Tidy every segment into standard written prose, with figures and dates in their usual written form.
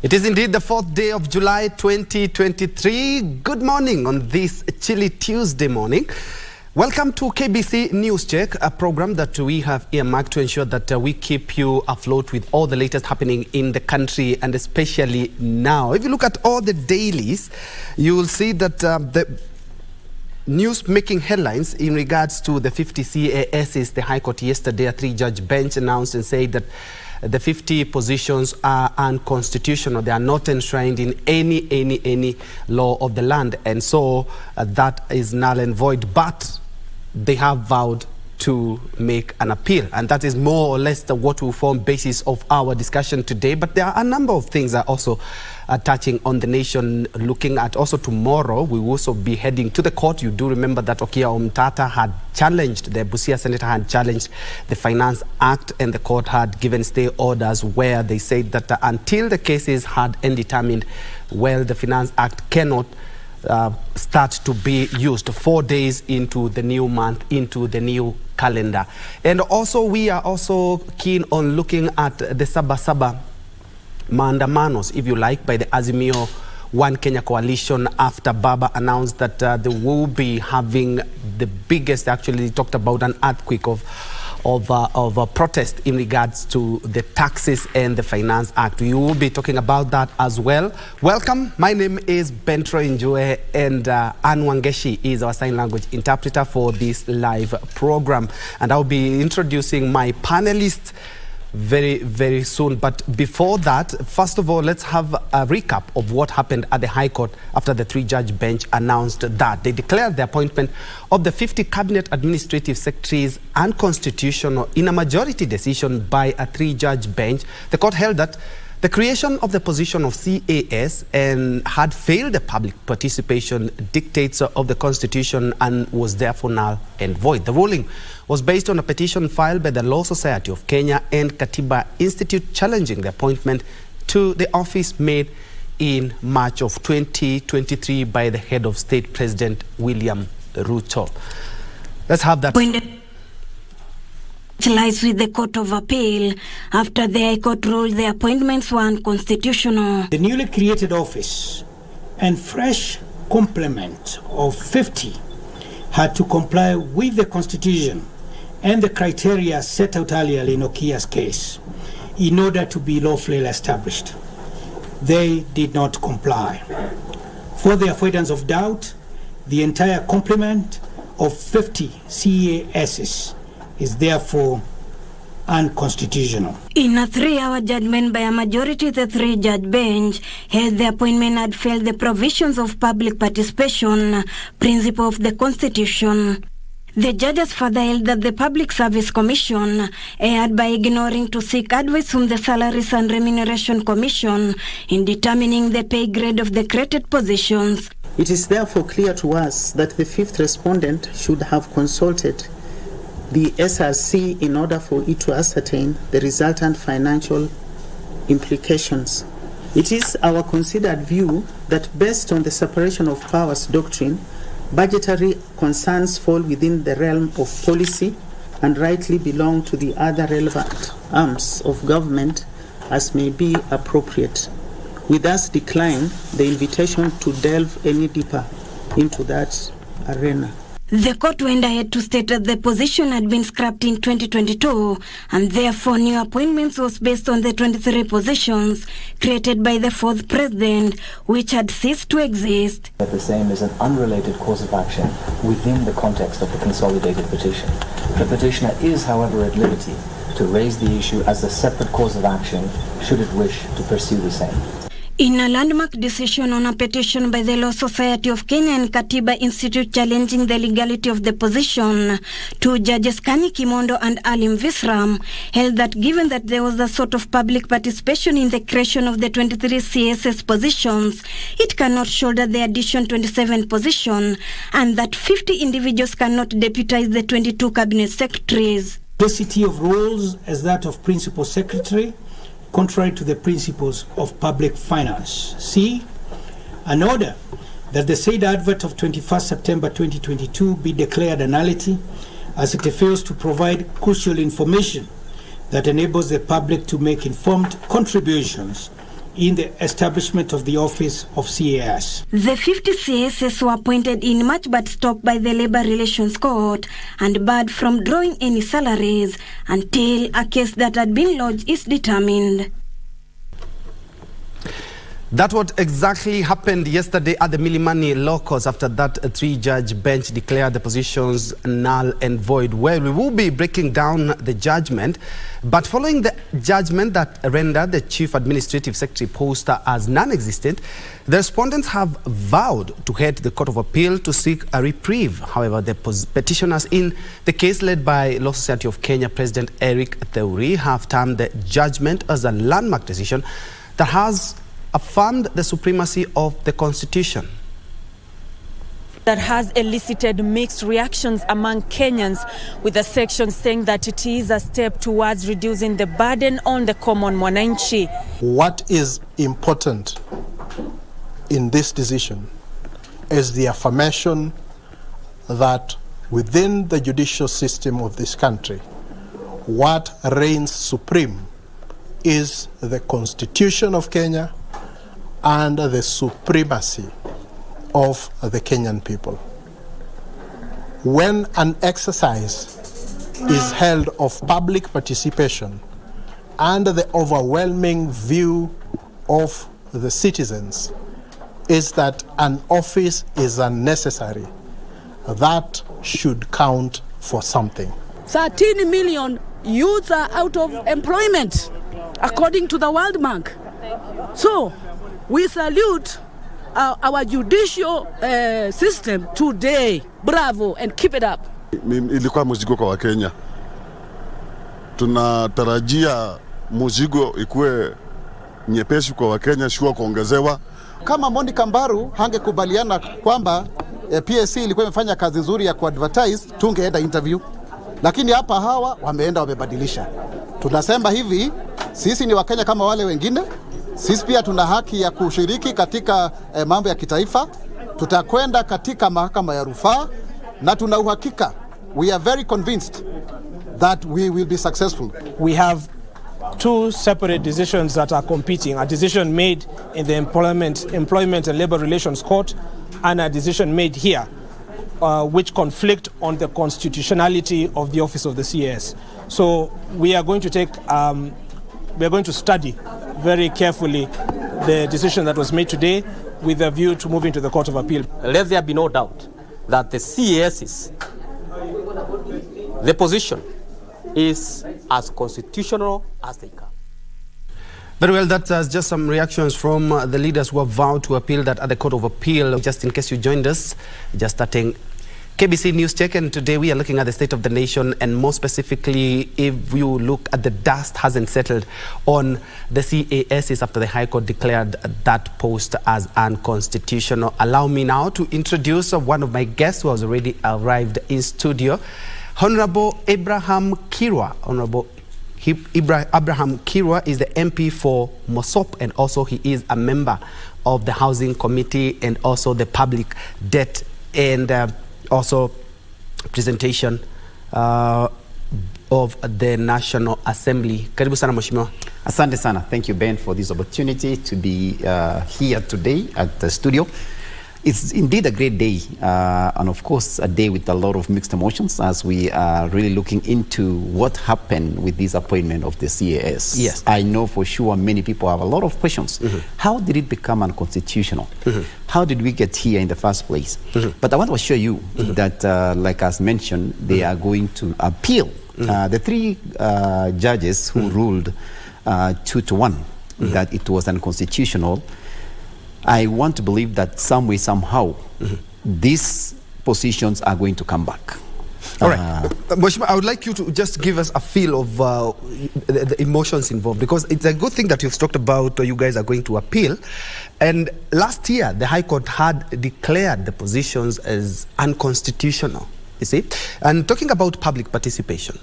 It is indeed the 4th day of July 2023. Good morning on this chilly Tuesday morning. Welcome to KBC News Check, a program that we have earmarked to ensure that we keep you afloat with all the latest happening in the country, and especially now. If you look at all the dailies, you will see that the news making headlines in regards to the 50 CAS, the High Court yesterday, a 3-judge bench announced and said that the 50 positions are unconstitutional. They are not enshrined in any law of the land, and so that is null and void. But they have vowed to make an appeal, and that is more or less what will form basis of our discussion today. But there are a number of things that also touching on the nation. Looking at also tomorrow, we will also be heading to the court. You do remember that Okia Omtata had challenged, the Busia Senator had challenged the Finance Act, and the court had given stay orders where they said that until the cases had determined, well, the Finance Act cannot start to be used 4 days into the new month, into the new calendar. And also we are also keen on looking at the Sabasaba maandamanos, if you like, by the Azimio One Kenya coalition after Baba announced that they will be having the biggest, actually talked about an earthquake of a protest in regards to the taxes and the Finance Act. We will be talking about that as well. Welcome. My name is Njue, and Ann Wangeshi is our sign language interpreter for this live program. And I'll be introducing my panelists very soon. But before that, first of all, let's have a recap of what happened at the High Court after the 3-judge bench announced that they declared the appointment of the 50 cabinet administrative secretaries unconstitutional in a majority decision by a 3-judge bench. The court held that the creation of the position of CAS and had failed the public participation dictates of the Constitution and was therefore null and void. The ruling was based on a petition filed by the Law Society of Kenya and Katiba Institute challenging the appointment to the office made in March of 2023 by the head of state, President William Ruto. Let's have that. Lies with the Court of Appeal after the High Court ruled the appointments were unconstitutional. The newly created office and fresh complement of 50 had to comply with the Constitution and the criteria set out earlier in Okia's case in order to be lawfully established. They did not comply. For the avoidance of doubt, the entire complement of 50 CASs is therefore unconstitutional. In a 3-hour judgment by a majority, the 3-judge bench held the appointment had failed the provisions of public participation principle of the Constitution. The judges further held that the Public Service Commission erred by ignoring to seek advice from the Salaries and Remuneration Commission in determining the pay grade of the created positions. It is therefore clear to us that the 5th respondent should have consulted the SRC in order for it to ascertain the resultant financial implications. It is our considered view that based on the separation of powers doctrine, budgetary concerns fall within the realm of policy and rightly belong to the other relevant arms of government as may be appropriate. We thus decline the invitation to delve any deeper into that arena. The court went ahead to state that the position had been scrapped in 2022 and therefore new appointments was based on the 23 positions created by the 4th president, which had ceased to exist. That the same is an unrelated course of action within the context of the consolidated petition. The petitioner is, however, at liberty to raise the issue as a separate course of action should it wish to pursue the same. In a landmark decision on a petition by the Law Society of Kenya and Katiba Institute challenging the legality of the position, 2 judges Kani Kimondo and Alim Visram held that given that there was a sort of public participation in the creation of the 23 CSS positions, it cannot shoulder the addition 27 position, and that 50 individuals cannot deputize the 22 cabinet secretaries. Simplicity of roles as that of principal secretary, contrary to the principles of public finance. C, an order that the said advert of 21st September 2022 be declared a nullity as it fails to provide crucial information that enables the public to make informed contributions in the establishment of the office of CAS. The 50 CASs were appointed in March but stopped by the Labour Relations Court and barred from drawing any salaries until a case that had been lodged is determined. That's what exactly happened yesterday at the Milimani Law Courts after that three-judge bench declared the positions null and void. Well, we will be breaking down the judgment, but following the judgment that rendered the Chief Administrative Secretary post as non-existent, the respondents have vowed to head to the Court of Appeal to seek a reprieve. However, the petitioners in the case led by Law Society of Kenya President Eric Theuri have termed the judgment as a landmark decision that has affirmed the supremacy of the Constitution. That has elicited mixed reactions among Kenyans, with a section saying that it is a step towards reducing the burden on the common mwananchi. What is important in this decision is the affirmation that within the judicial system of this country, what reigns supreme is the Constitution of Kenya and the supremacy of the Kenyan people. When an exercise is held of public participation and the overwhelming view of the citizens is that an office is unnecessary, that should count for something. 13 million youths are out of employment, according to the World Bank. So, we salute our judicial system today. Bravo and keep it up. Ilikuwa mzigo kwa Wakenya. Tunatarajia mzigo ikuwe nyepesi kwa Wakenya, sio kuongezewa. Kama Monica Mbaru hangekubaliana kwamba PSC ilikuwa imefanya kazi nzuri ya kuadvertise, tungeenda interview. Lakini hapa hawa wameenda wamebadilisha. Tunasema hivi, sisi ni Wakenya kama wale wengine. Sisi pia tuna haki ya kushiriki katika mambo ya kitaifa. Tutakwenda katika mahakama ya rufaa na tuna uhakika, we are very convinced that we will be successful. We have two separate decisions that are competing, a decision made in the Employment and Labor Relations Court and a decision made here, which conflict on the constitutionality of the office of the CAS. So we are going to study very carefully the decision that was made today with a view to moving to the Court of Appeal. Let there be no doubt that the CAS, the position is as constitutional as they come. Very well, that's just some reactions from the leaders who have vowed to appeal that at the Court of Appeal. Just in case you joined us, just starting KBC News Check, and today we are looking at the state of the nation, and more specifically, if you look at the dust hasn't settled on the CAS after the High Court declared that post as unconstitutional. Allow me now to introduce one of my guests who has already arrived in studio, Honorable Abraham Kirwa. Honorable Abraham Kirwa is the MP for Mosop, and also he is a member of the Housing Committee and also the Public Debt and also presentation of the National Assembly. Karibu sana Mheshimiwa. Asante sana. Thank you, Ben, for this opportunity to be here today at the studio. It's indeed a great day, and of course a day with a lot of mixed emotions as we are really looking into what happened with this appointment of the CAS. Yes. I know for sure many people have a lot of questions. How did it become unconstitutional? How did we get here in the first place? But I want to assure you that, like as mentioned, they are going to appeal. The three judges who ruled 2-1 that it was unconstitutional, I want to believe that some way, somehow, these positions are going to come back. All right. Mheshimiwa, I would like you to just give us a feel of the emotions involved, because it's a good thing that you've talked about you guys are going to appeal. And last year, the High Court had declared the positions as unconstitutional, you see. And talking about public participation,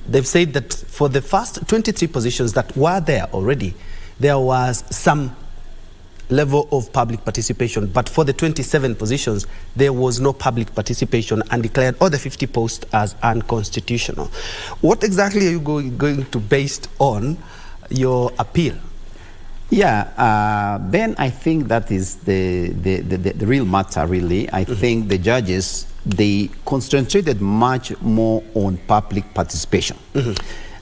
they've said that for the first 23 positions that were there already, there was some level of public participation, but for the 27 positions there was no public participation, and declared all the 50 posts as unconstitutional. What exactly are you going to base on your appeal? Yeah, Ben, I think that is the real matter, really. I think the judges, they concentrated much more on public participation.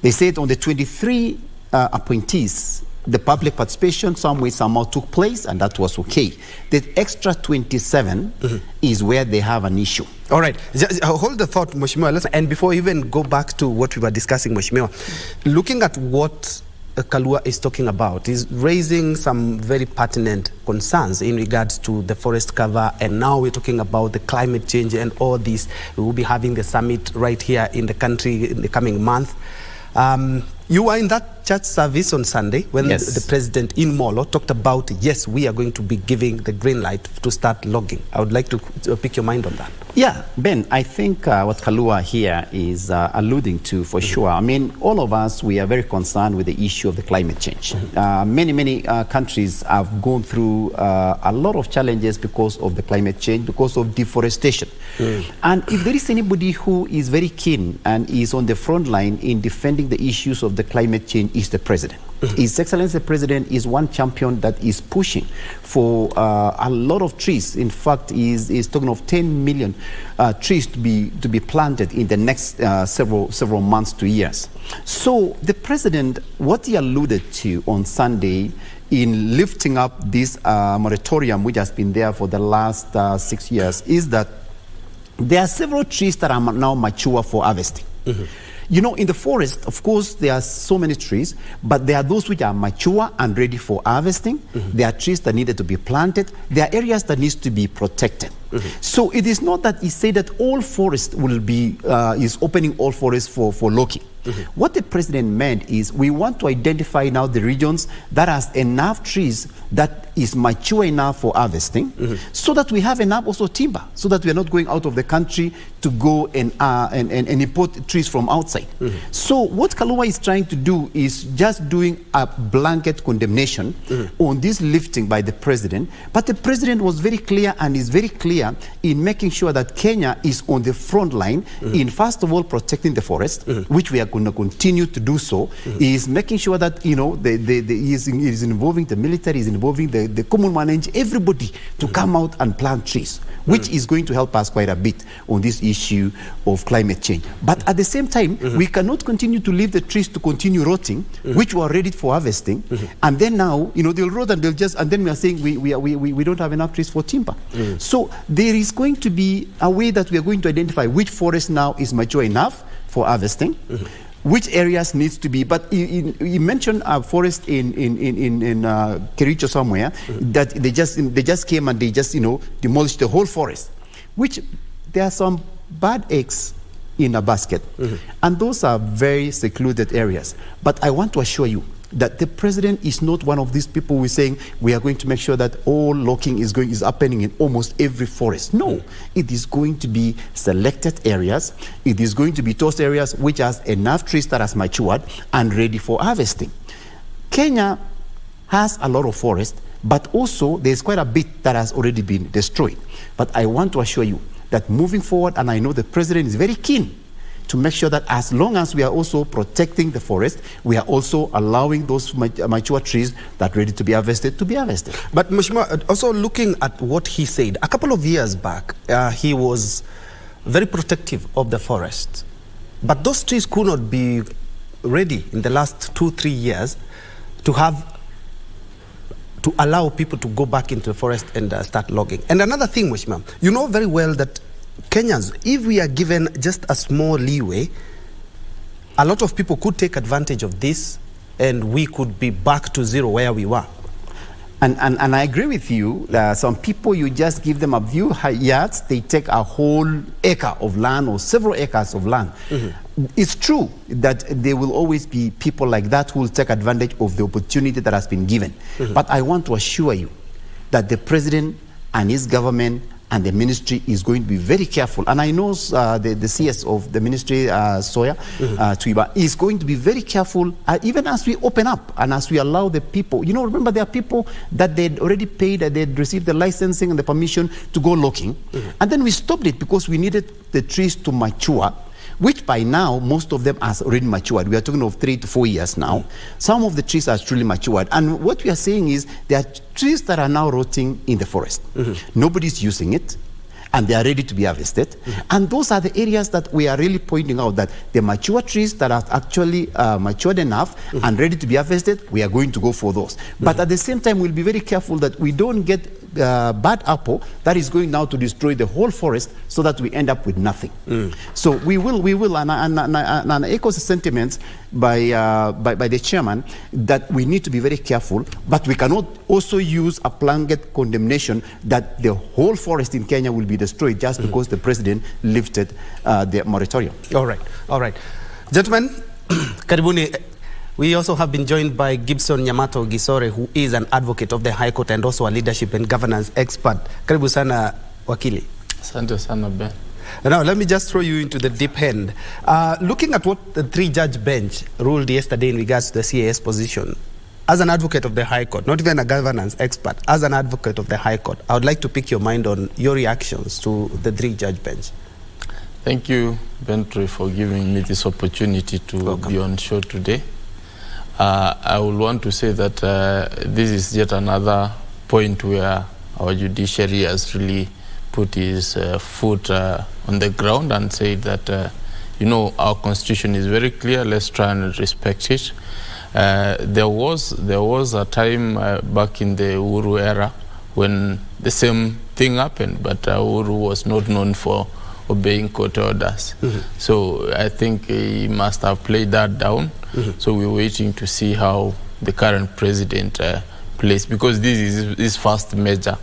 They said on the 23 appointees, the public participation some way somehow took place, and that was okay. The extra 27 is where they have an issue. All right, hold the thought, Mheshimiwa. And before we even go back to what we were discussing, Mheshimiwa, looking at what Kalua is talking about is raising some very pertinent concerns in regards to the forest cover, and now we're talking about the climate change and all this. We will be having the summit right here in the country in the coming month. You were in that church service on Sunday when the president in Molo talked about, yes, we are going to be giving the green light to start logging. I would like to pick your mind on that. Yeah, Ben, I think what Kalua here is alluding to for sure. I mean, all of us, we are very concerned with the issue of the climate change. Many countries have gone through a lot of challenges because of the climate change, because of deforestation. And if there is anybody who is very keen and is on the front line in defending the issues of the climate change, is the president. His Excellency the President is one champion that is pushing for a lot of trees. In fact, he's talking of 10 million trees to be planted in the next several months to years. So the president, what he alluded to on Sunday in lifting up this moratorium, which has been there for the last 6 years, is that there are several trees that are now mature for harvesting. You know, in the forest, of course, there are so many trees, but there are those which are mature and ready for harvesting. There are trees that needed to be planted. There are areas that needs to be protected. So it is not that he said that all forest will be, is opening all forests for logging. What the president meant is we want to identify now the regions that has enough trees that is mature enough for harvesting, so that we have enough also timber, so that we are not going out of the country to go and import trees from outside. So what Kalua is trying to do is just doing a blanket condemnation on this lifting by the president, but the president was very clear and is very clear in making sure that Kenya is on the front line in, first of all, protecting the forest, which we are going to continue to do so, is making sure that, you know, is involving the military, is involving the common man, everybody to come out and plant trees, which is going to help us quite a bit on this issue of climate change. But at the same time, we cannot continue to leave the trees to continue rotting, which were ready for harvesting, and then now, you know, they'll rot and they'll just, and then we are saying we don't have enough trees for timber. So there is going to be a way that we are going to identify which forest now is mature enough for harvesting, which areas needs to be, but you mentioned a forest in Kericho somewhere, that they just came and they just, you know, demolished the whole forest, which there are some bad eggs in a basket, and those are very secluded areas. But I want to assure you that the president is not one of these people who is saying we are going to make sure that all logging is happening in almost every forest. No, it is going to be selected areas. It is going to be those areas which has enough trees that has matured and ready for harvesting. Kenya has a lot of forest, but also there's quite a bit that has already been destroyed. But I want to assure you that moving forward, and I know the president is very keen to make sure that as long as we are also protecting the forest, we are also allowing those mature trees that are ready to be harvested. But Mheshimiwa, also looking at what he said, a couple of years back, he was very protective of the forest. But those trees could not be ready in the last 2-3 years to allow people to go back into the forest and start logging. And another thing, Mheshimiwa, you know very well that Kenyans, if we are given just a small leeway, a lot of people could take advantage of this and we could be back to zero where we were. And I agree with you. Some people, you just give them a few yards, they take a whole acre of land or several acres of land. It's true that there will always be people like that who will take advantage of the opportunity that has been given. But I want to assure you that the president and his government and the ministry is going to be very careful. And I know the CS of the ministry, Tuiba, is going to be very careful, even as we open up and as we allow the people. You know, remember there are people that they'd already paid, that they'd received the licensing and the permission to go logging. And then we stopped it because we needed the trees to mature. which by now, most of them are already matured. We are talking of 3 to 4 years now. Some of the trees are truly matured. And what we are saying is there are trees that are now rotting in the forest. Nobody's using it, and they are ready to be harvested. And those are the areas that we are really pointing out, that the mature trees that are actually matured enough and ready to be harvested, we are going to go for those. But at the same time, we'll be very careful that we don't get bad apple that is going now to destroy the whole forest, so that we end up with nothing. So we will, and echo the sentiments by the chairman that we need to be very careful, but we cannot also use a blanket condemnation that the whole forest in Kenya will be destroyed just because the president lifted the moratorium. All right. Gentlemen, karibuni. We also have been joined by Gibson Gisore, who is an advocate of the High Court and also a leadership and governance expert. Karibu sana, wakili. Asante sana, Ben. Now, let me just throw you into the deep end. Looking at what the 3-judge bench ruled yesterday in regards to the CAS position, as an advocate of the High Court, not even a governance expert, as an advocate of the High Court, I would like to pick your mind on your reactions to the 3-judge bench. Thank you, Bentry, for giving me this opportunity to be on show today. I would want to say that this is yet another point where our judiciary has really put his foot on the ground and said that, our constitution is very clear, let's try and respect it. There was a time back in the Uhuru era when the same thing happened, but Uhuru was not known for obeying court orders. So I think he must have played that down. So we're waiting to see how the current president plays, because this is his first major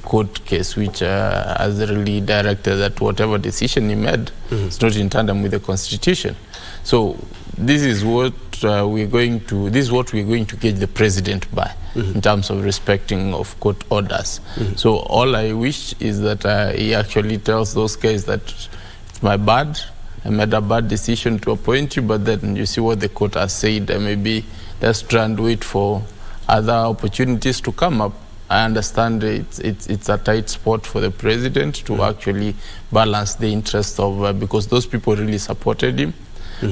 court case, which has really directed that whatever decision he made is not in tandem with the constitution. So this is what we're going to gauge the president by in terms of respecting of court orders. So all I wish is that he actually tells those guys that it's my bad, I made a bad decision to appoint you, but then you see what the court has said, maybe let's try and wait for other opportunities to come up. I understand it's a tight spot for the president to actually balance the interests of, because those people really supported him.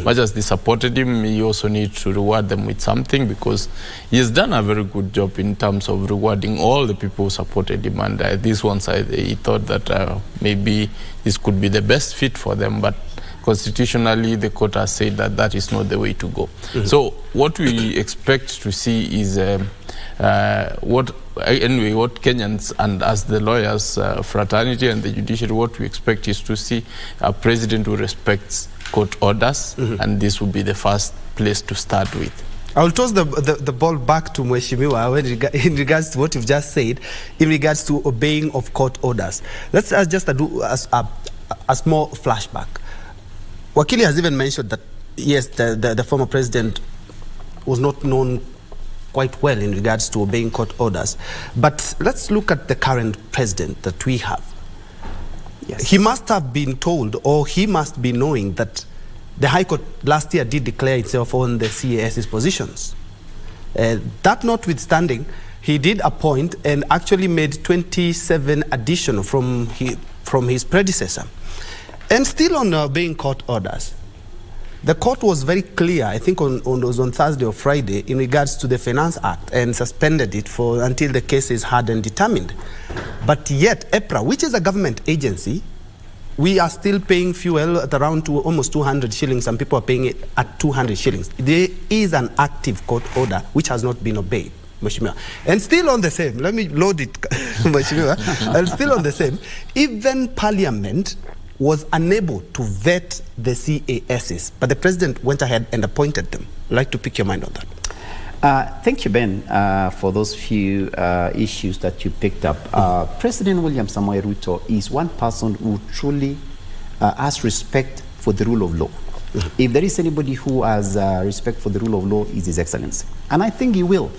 Much as they supported him, he also needs to reward them with something, because he has done a very good job in terms of rewarding all the people who supported him. And this one side, he thought that maybe this could be the best fit for them, but constitutionally the court has said that that is not the way to go. So what we expect to see is what Kenyans and as the lawyers fraternity and the judiciary, what we expect is to see a president who respects court orders, and this would be the first place to start with. I will toss the ball back to Mheshimiwa in regards to what you've just said, in regards to obeying of court orders. Let's just do a small flashback. Wakili has even mentioned that, yes, the former president was not known quite well in regards to obeying court orders. But let's look at the current president that we have. Yes. He must have been told, or he must be knowing, that the High Court last year did declare itself on the CAS's positions. That notwithstanding, he did appoint and actually made 27 additional from his predecessor. And still on obeying court orders. The court was very clear, I think on Thursday or Friday, in regards to the Finance Act, and suspended it until the case is heard and determined. But yet, EPRA, which is a government agency, we are still paying fuel at around almost 200 shillings. Some people are paying it at 200 shillings. There is an active court order which has not been obeyed, Mheshimiwa. And still on the same, let me load it, Mheshimiwa, and still on the same, even Parliament was unable to vet the CASs, but the president went ahead and appointed them. I'd like to pick your mind on that. Thank you, Ben, for those few issues that you picked up. President William Samoei Ruto is one person who truly has respect for the rule of law. If there is anybody who has respect for the rule of law, is His Excellency. And I think he will.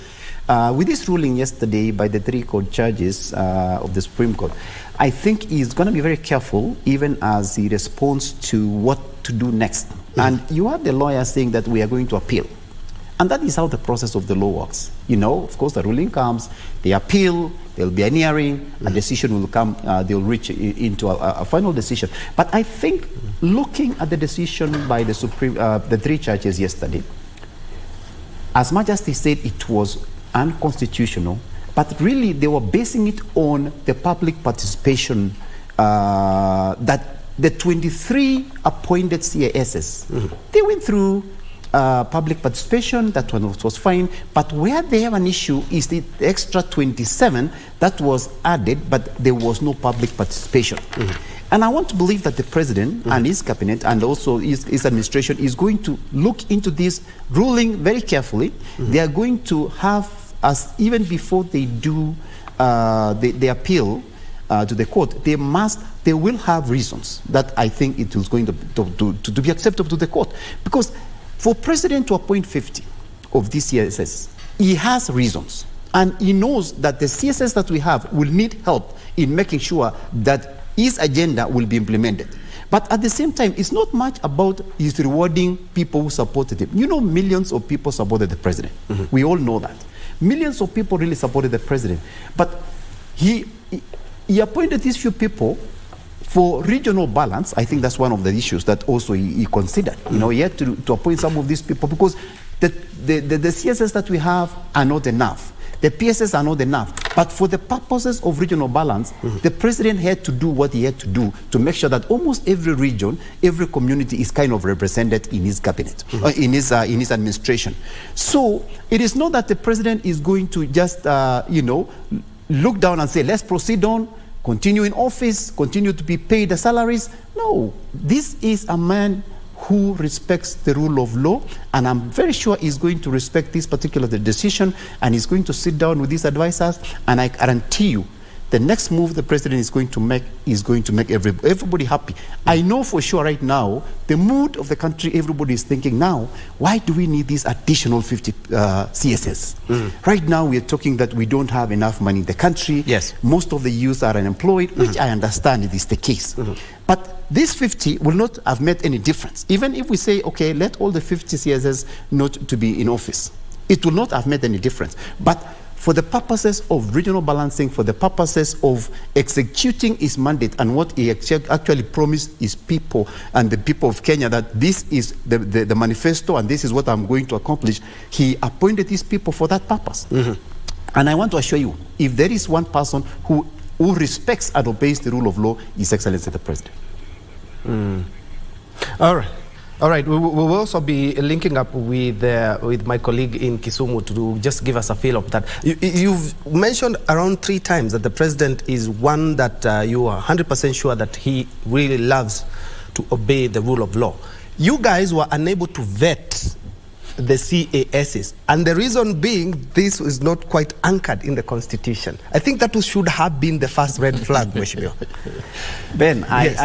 With this ruling yesterday by the 3 court judges of the Supreme Court, I think he's going to be very careful, even as he responds to what to do next. And you have the lawyer saying that we are going to appeal. And that is how the process of the law works. You know, of course, the ruling comes, they appeal, there'll be an hearing, a decision will come, they'll reach into a final decision. But I think looking at the decision by the the three judges yesterday, as much as they said it was unconstitutional, but really they were basing it on the public participation that the 23 appointed CASs, they went through public participation, that one was fine, but where they have an issue is the extra 27 that was added, but there was no public participation. And I want to believe that the president and his cabinet and also his administration is going to look into this ruling very carefully. They are going to have, as even before they do the appeal to the court, they will have reasons that I think it is going to be acceptable to the court. Because for president to appoint 50 of these CSS, he has reasons. And he knows that the CSS that we have will need help in making sure that his agenda will be implemented. But at the same time, it's not much about his rewarding people who supported him. You know, millions of people supported the president. We all know that. Millions of people really supported the president. But he appointed these few people for regional balance. I think that's one of the issues that also he considered. You know, he had to appoint some of these people because the CSS that we have are not enough. The PSS are not enough. But for the purposes of regional balance, the president had to do what he had to do to make sure that almost every region, every community is kind of represented in his cabinet, in his administration. So it is not that the president is going to just, you know, look down and say, let's proceed on, continue in office, continue to be paid the salaries. No, this is a man who respects the rule of law, and I'm very sure he's going to respect this particular decision, and he's going to sit down with his advisors, and I guarantee you, the next move the president is going to make everybody happy. I know for sure right now, the mood of the country, everybody is thinking now, why do we need these additional 50 CSS? Right now, we are talking that we don't have enough money in the country. Yes. Most of the youth are unemployed, which I understand it is the case. But these 50 will not have made any difference. Even if we say, okay, let all the 50 CSS not to be in office, it will not have made any difference. But for the purposes of regional balancing, for the purposes of executing his mandate and what he actually promised his people and the people of Kenya, that this is the manifesto and this is what I'm going to accomplish, he appointed these people for that purpose. And I want to assure you, if there is one person who respects and obeys the rule of law, His Excellency the President. All right. We will also be linking up with my colleague in Kisumu to just give us a feel of that. You've mentioned around 3 times that the president is one that you are 100% sure that he really loves to obey the rule of law. You guys were unable to vet the CASs, and the reason being this is not quite anchored in the Constitution. I think that should have been the first red flag, Mheshimiwa. Ben, Yes.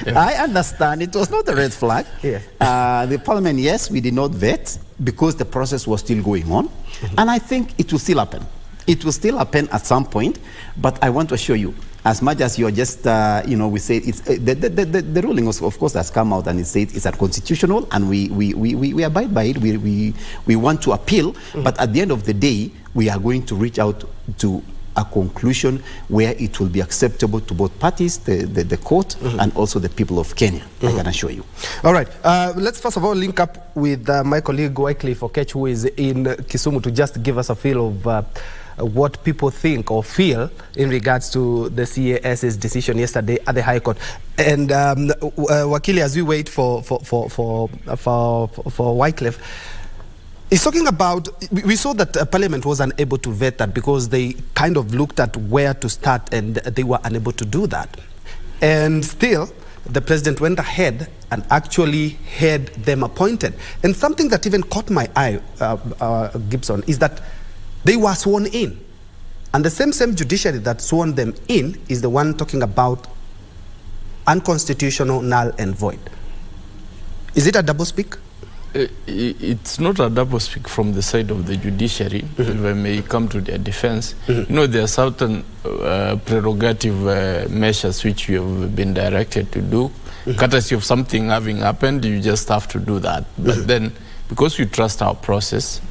I understand it was not a red flag. Yes. The parliament, yes, we did not vet because the process was still going on. And I think it will still happen. It will still happen at some point, but I want to assure you, as much as you're just, you know, we say it's the ruling, of course, has come out and it said it's unconstitutional, and we abide by it. We want to appeal, but at the end of the day, we are going to reach out to a conclusion where it will be acceptable to both parties, the court, and also the people of Kenya. I can assure you. All right. Let's first of all link up with my colleague Wycliffe Okech, who is in Kisumu, to just give us a feel of what people think or feel in regards to the CAS's decision yesterday at the High Court. And Wakili, as we wait for Wycliffe, he's talking about, we saw that Parliament was unable to vet that because they kind of looked at where to start and they were unable to do that. And still, the president went ahead and actually had them appointed. And something that even caught my eye, Gibson, is that they were sworn in. And the same judiciary that sworn them in is the one talking about unconstitutional, null and void. Is it a doublespeak? It's not a doublespeak from the side of the judiciary, if I may come to their defense. You know, there are certain prerogative measures which you have been directed to do. Courtesy of something having happened, you just have to do that. But then because we trust our process,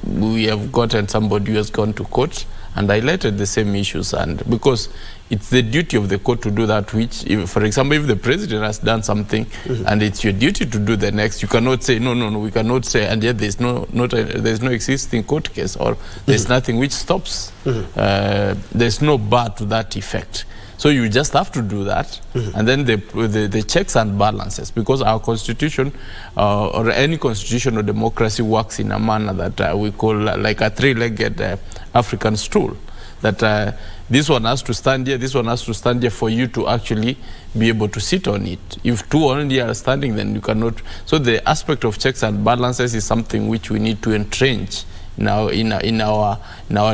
we have gotten somebody who has gone to court and highlighted the same issues, and because it's the duty of the court to do that, which, if, for example, if the president has done something and it's your duty to do the next, you cannot say, no, we cannot say, and yet there's no existing court case, or there's nothing which stops. There's no bar to that effect. So you just have to do that, and then the checks and balances, because our constitution or any constitutional democracy works in a manner that we call like a three-legged African stool, that this one has to stand here, this one has to stand here for you to actually be able to sit on it. If two only are standing, then you cannot. So the aspect of checks and balances is something which we need to entrench now in our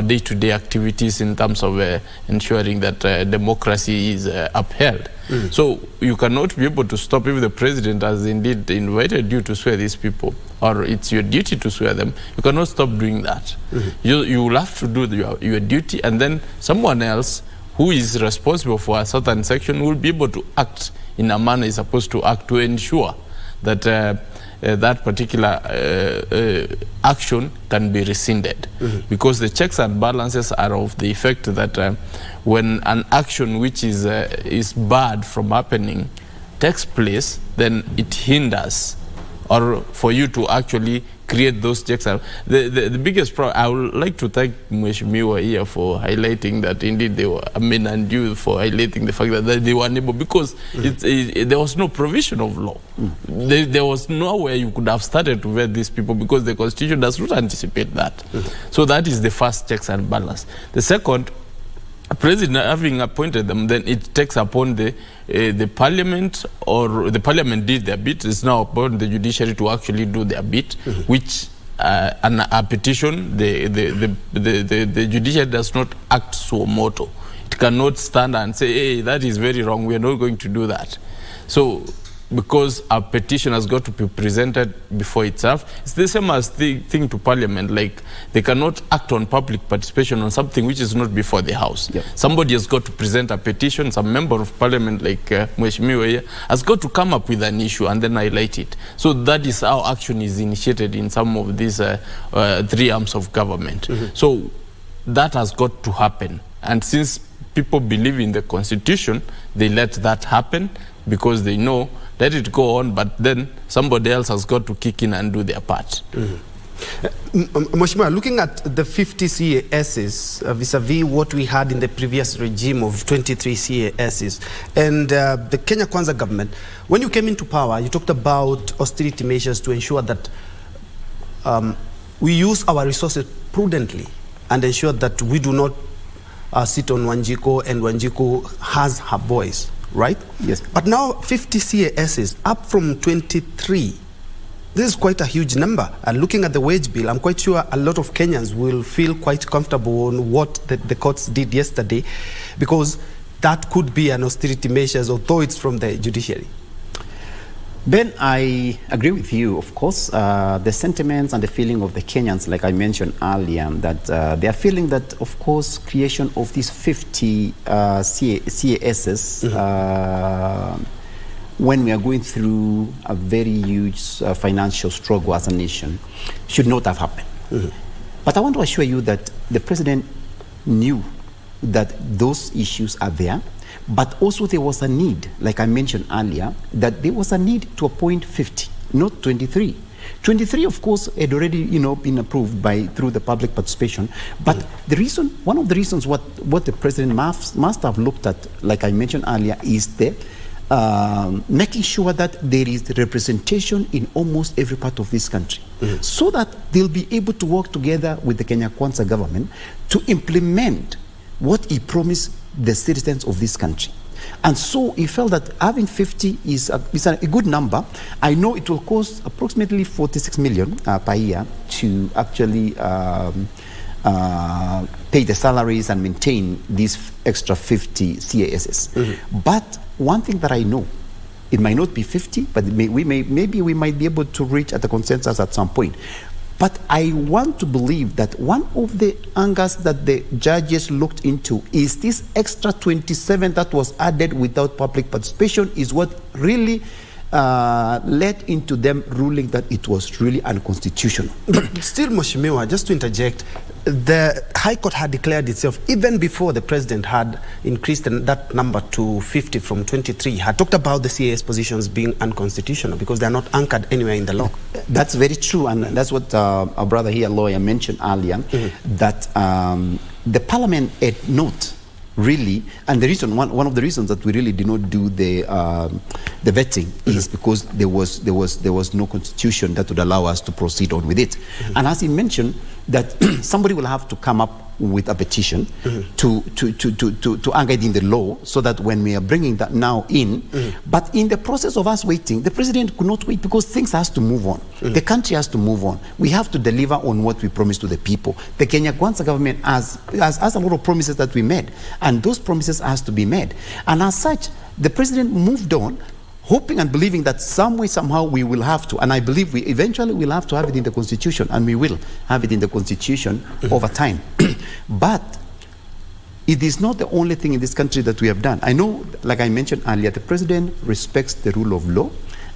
day-to-day activities, in terms of ensuring that democracy is upheld. So you cannot be able to stop if the president has indeed invited you to swear these people, or it's your duty to swear them. You cannot stop doing that. You will have to do your duty, and then someone else who is responsible for a certain section will be able to act in a manner he's supposed to act, to ensure that that particular action can be rescinded. Because the checks and balances are of the effect that when an action which is barred from happening takes place, then it hinders, or for you to actually create those checks. The biggest problem, I would like to thank Mheshimiwa here for highlighting that indeed they were, and Njue for highlighting the fact that they were unable, because there was no provision of law. There was nowhere you could have started to vet these people, because the constitution does not anticipate that. So that is the first checks and balance. The second, president having appointed them, then it takes upon the parliament, or the parliament did their bit. It's now upon the judiciary to actually do their bit, which a petition, the judiciary does not act suo motu. It cannot stand and say, hey, that is very wrong, we are not going to do that. So because a petition has got to be presented before itself, it's the same as the thing to parliament. Like, they cannot act on public participation on something which is not before the house. Somebody has got to present a petition, some member of parliament like Mheshimiwa here has got to come up with an issue and then highlight it. So that is how action is initiated in some of these three arms of government. So that has got to happen, and since people believe in the constitution, they let that happen, because they know, let it go on, but then somebody else has got to kick in and do their part. Mheshimiwa, looking at the 50 CASs vis-a-vis what we had in the previous regime of 23 CASs, and the Kenya Kwanza government, when you came into power, you talked about austerity measures to ensure that we use our resources prudently and ensure that we do not sit on Wanjiku, and Wanjiku has her voice. Right? Yes. But now 50 CASs, up from 23. This is quite a huge number. And looking at the wage bill, I'm quite sure a lot of Kenyans will feel quite comfortable on what the courts did yesterday, because that could be an austerity measure, although it's from the judiciary. Ben, I agree with you, of course. The sentiments and the feeling of the Kenyans, like I mentioned earlier, that they are feeling that, of course, creation of these 50 CASs, when we are going through a very huge financial struggle as a nation, should not have happened. But I want to assure you that the president knew that those issues are there. But also there was a need, like I mentioned earlier, that there was a need to appoint 50, not 23. 23, of course, had already, been approved through the public participation. But the reason, one of the reasons what the president must have looked at, like I mentioned earlier, is the making sure that there is representation in almost every part of this country, so that they'll be able to work together with the Kenya Kwanza government to implement what he promised the citizens of this country. And so he felt that having 50 is a good number. I know it will cost approximately 46 million per year to actually pay the salaries and maintain these extra 50 CASs. But one thing that I know, it might not be 50, but maybe we might be able to reach at a consensus at some point. But I want to believe that one of the angles that the judges looked into is this extra 27 that was added without public participation is what really led into them ruling that it was really unconstitutional. But still, Mheshimiwa, just to interject, the High Court had declared itself, even before the president had increased that number to 50 from 23, had talked about the CAS positions being unconstitutional because they are not anchored anywhere in the law. That's very true, and that's what our brother here, lawyer, mentioned earlier, that the parliament had not really, and the reason, one of the reasons that we really did not do the vetting is because there was no constitution that would allow us to proceed on with it. And as he mentioned, that somebody will have to come up with a petition to anchor it in the law, so that when we are bringing that now in, but in the process of us waiting, the president could not wait because things has to move on. The country has to move on. We have to deliver on what we promised to the people. The Kenya Kwanza government has a lot of promises that we made, and those promises has to be made. And as such, the president moved on, hoping and believing that some way, somehow we will have to, and I believe we eventually will have to have it in the constitution, and we will have it in the constitution over time. But it is not the only thing in this country that we have done. I know, like I mentioned earlier, the president respects the rule of law,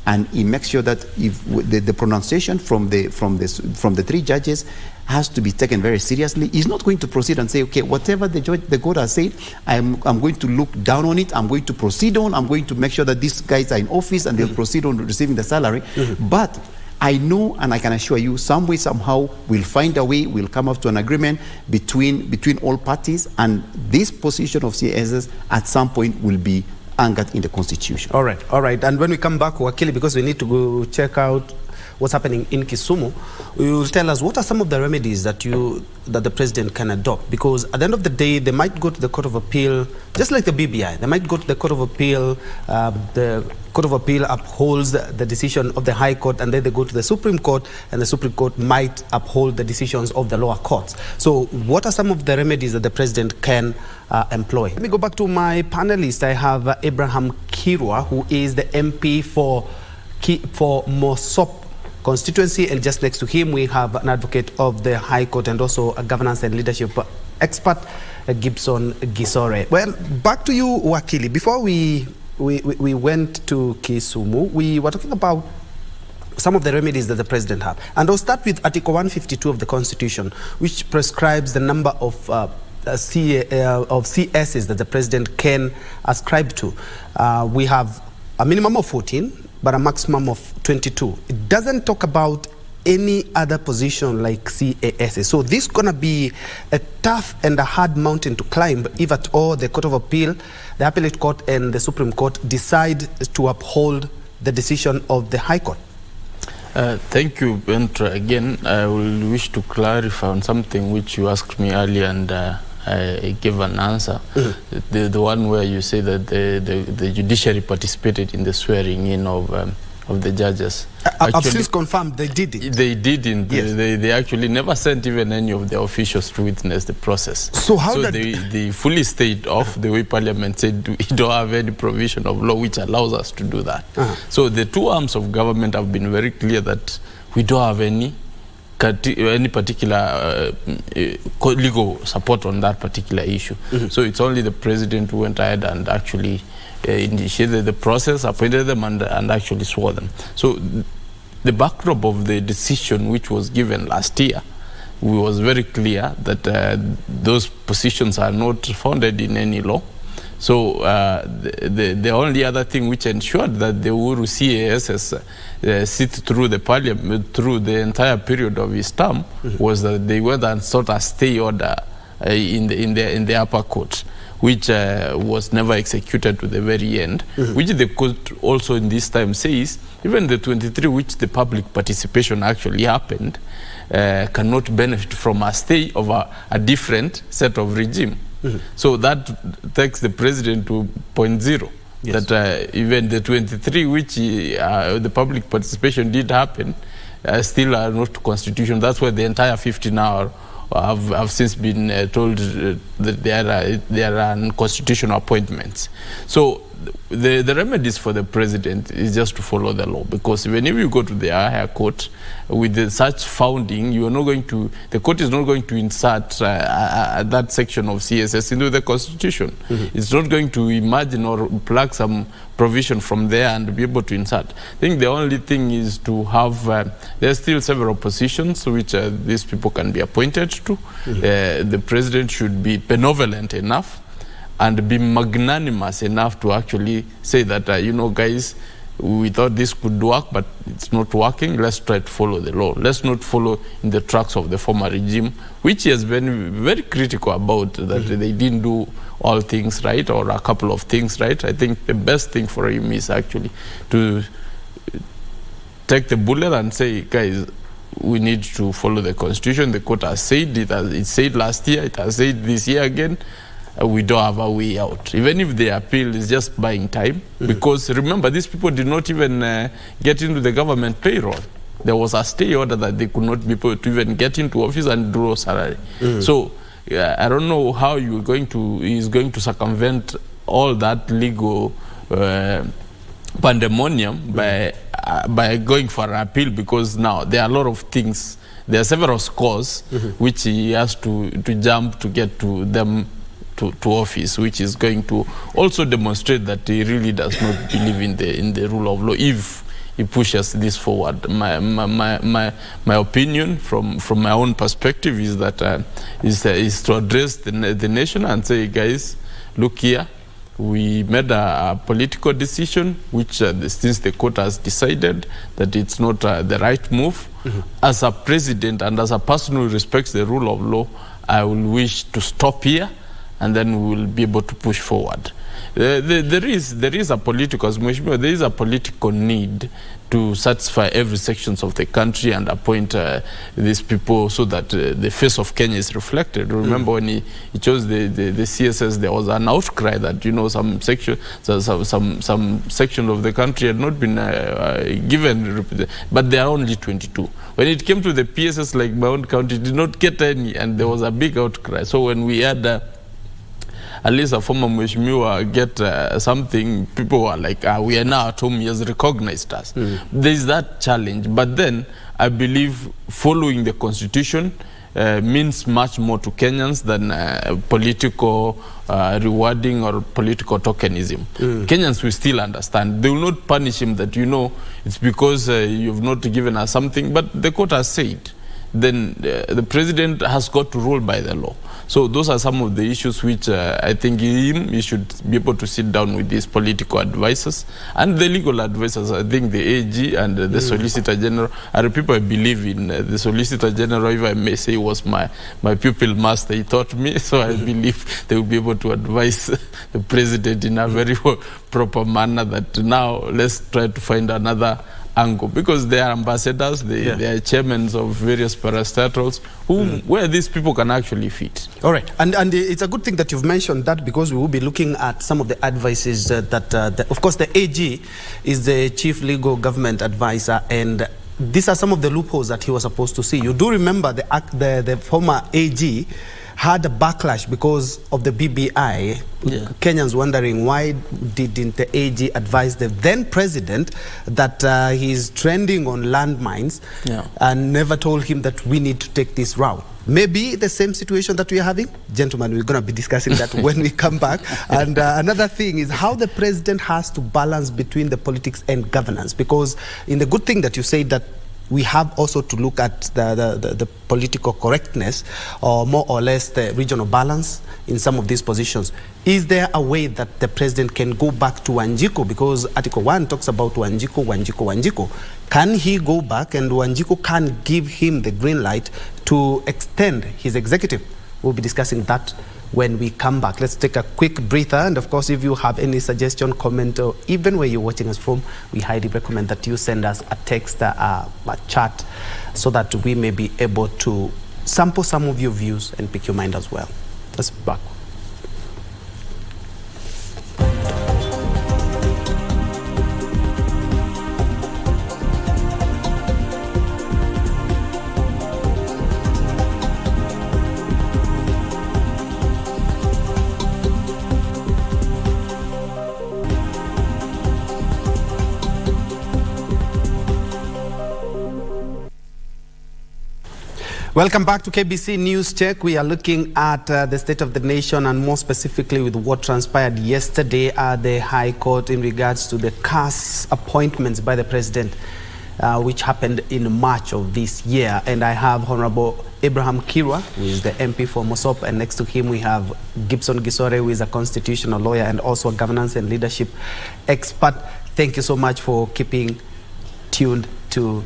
and he makes sure that if the pronunciation from the three judges has to be taken very seriously. He's not going to proceed and say, okay, whatever the court has said, I'm going to look down on it, I'm going to proceed on, I'm going to make sure that these guys are in office and they'll proceed on receiving the salary. But I know, and I can assure you, some way, somehow, we'll find a way, we'll come up to an agreement between all parties, and this position of CAS at some point will be anchored in the constitution. All right. And when we come back, Wakili, because we need to go check out what's happening in Kisumu, you will tell us what are some of the remedies that the president can adopt, because at the end of the day, they might go to the Court of Appeal, just like the BBI. They might go to the Court of Appeal, the Court of Appeal upholds the decision of the High Court, and then they go to the Supreme Court, and the Supreme Court might uphold the decisions of the lower courts. So what are some of the remedies that the president can employ? Let me go back to my panelists. I have Abraham Kirwa, who is the MP for Mosop constituency, and just next to him we have an advocate of the High Court and also a governance and leadership expert, Gibson Gisore. Well, back to you, Wakili. Before we went to Kisumu, we were talking about some of the remedies that the president have, and I'll start with Article 152 of the Constitution, which prescribes the number of CSs that the president can ascribe to. We have a minimum of 14, but a maximum of 22. It doesn't talk about any other position like CAS. So this is going to be a tough and a hard mountain to climb if at all the Court of Appeal, the Appellate Court and the Supreme Court decide to uphold the decision of the High Court. Thank you, Bentra. Again, I will wish to clarify on something which you asked me earlier, and I gave an answer. The one where you say that the judiciary participated in the swearing in of the judges. I've since confirmed they did it. They didn't. Yes. They actually never sent even any of the officials to witness the process. So how they fully stayed off the way Parliament said we don't have any provision of law which allows us to do that. So the two arms of government have been very clear that we don't have any particular legal support on that particular issue. So it's only the president who went ahead and actually initiated the process, appointed them, and actually swore them. So the backdrop of the decision which was given last year, we was very clear that those positions are not founded in any law. So the only other thing which ensured that the Uhuru CAS sit through the parliament through the entire period of his term was that they went and sought a stay order in the upper court, which was never executed to the very end, which the court also in this time says even the 23 which the public participation actually happened cannot benefit from a stay of a different set of regime. So that takes the president to point zero. Yes. That even the 23 which the public participation did happen still are not constitutional. That's why the entire 50 now have since been told that they are unconstitutional appointments. So the remedies for the president is just to follow the law, because even if you go to the higher court with such founding, you are not going to, the court is not going to insert that section of CSS into the constitution. It's not going to imagine or plug some provision from there and be able to insert. I think the only thing is to have, there's still several positions which these people can be appointed to. The president should be benevolent enough and be magnanimous enough to actually say that, you know, guys, we thought this could work, but it's not working. Let's try to follow the law. Let's not follow in the tracks of the former regime, which he has been very critical about, that they didn't do all things right, or a couple of things right. I think the best thing for him is actually to take the bullet and say, guys, we need to follow the constitution. The court has said it, it said last year, it has said this year again. We don't have a way out. Even if they appeal, it's just buying time. Because remember, these people did not even get into the government payroll. There was a stay order that they could not be able to even get into office and draw salary. So I don't know how he's going to circumvent all that legal pandemonium by going for an appeal, because now there are a lot of things. There are several scores which he has to jump to get to them to office, which is going to also demonstrate that he really does not believe in the rule of law if he pushes this forward. My opinion from my own perspective is that is to address the nation and say, guys, look here, we made a political decision which since the court has decided that it's not the right move. As a president and as a person who respects the rule of law, I will wish to stop here, and then we will be able to push forward. There is a political, as Mheshimiwa, there is a political need to satisfy every sections of the country and appoint these people so that the face of Kenya is reflected. Remember when he chose the CSS, there was an outcry that, you know, some section of the country had not been given, but there are only 22. When it came to the PSS, like my own county, did not get any, and there was a big outcry. So when we had at least a former Mheshimiwa get something, people were like, we are now at home, he has recognized us. There is that challenge. But then I believe following the constitution means much more to Kenyans than political rewarding or political tokenism. Kenyans will still understand. They will not punish him that, you know, it's because you've not given us something, but the court has said. Then the president has got to rule by the law. So those are some of the issues which I think he should be able to sit down with these political advisors and the legal advisors. I think the AG and the Solicitor General are the people I believe in. The Solicitor General, if I may say, was my pupil master. He taught me, so I believe they will be able to advise the president in a very proper manner that now let's try to find another angle, because they are ambassadors, they are chairmen of various parastatals where these people can actually fit. All right, and it's a good thing that you've mentioned that, because we will be looking at some of the advices that of course the AG is the chief legal government advisor, and these are some of the loopholes that he was supposed to see. You do remember the former AG had a backlash because of the BBI. Kenyans wondering why didn't the AG advise the then president that he's trending on landmines and never told him that we need to take this route. Maybe the same situation that we are having. Gentlemen, we're going to be discussing that when we come back. And another thing is how the president has to balance between the politics and governance, because in the good thing that you say that we have also to look at the political correctness, or more or less the regional balance in some of these positions. Is there a way that the president can go back to Wanjiku? Because Article 1 talks about Wanjiku. Can he go back and Wanjiku can give him the green light to extend his executive? We'll be discussing that when we come back. Let's take a quick breather, and of course if you have any suggestion, comment, or even where you're watching us from, we highly recommend that you send us a text, a chat, so that we may be able to sample some of your views and pick your mind as well. Let's be back. Welcome back to KBC News Check. We are looking at the state of the nation and more specifically with what transpired yesterday at the High Court in regards to the CAS appointments by the President, which happened in March of this year. And I have Honorable Abraham Kirwa, who is the MP for Mosop, and next to him we have Gibson Gisore, who is a constitutional lawyer and also a governance and leadership expert. Thank you so much for keeping tuned to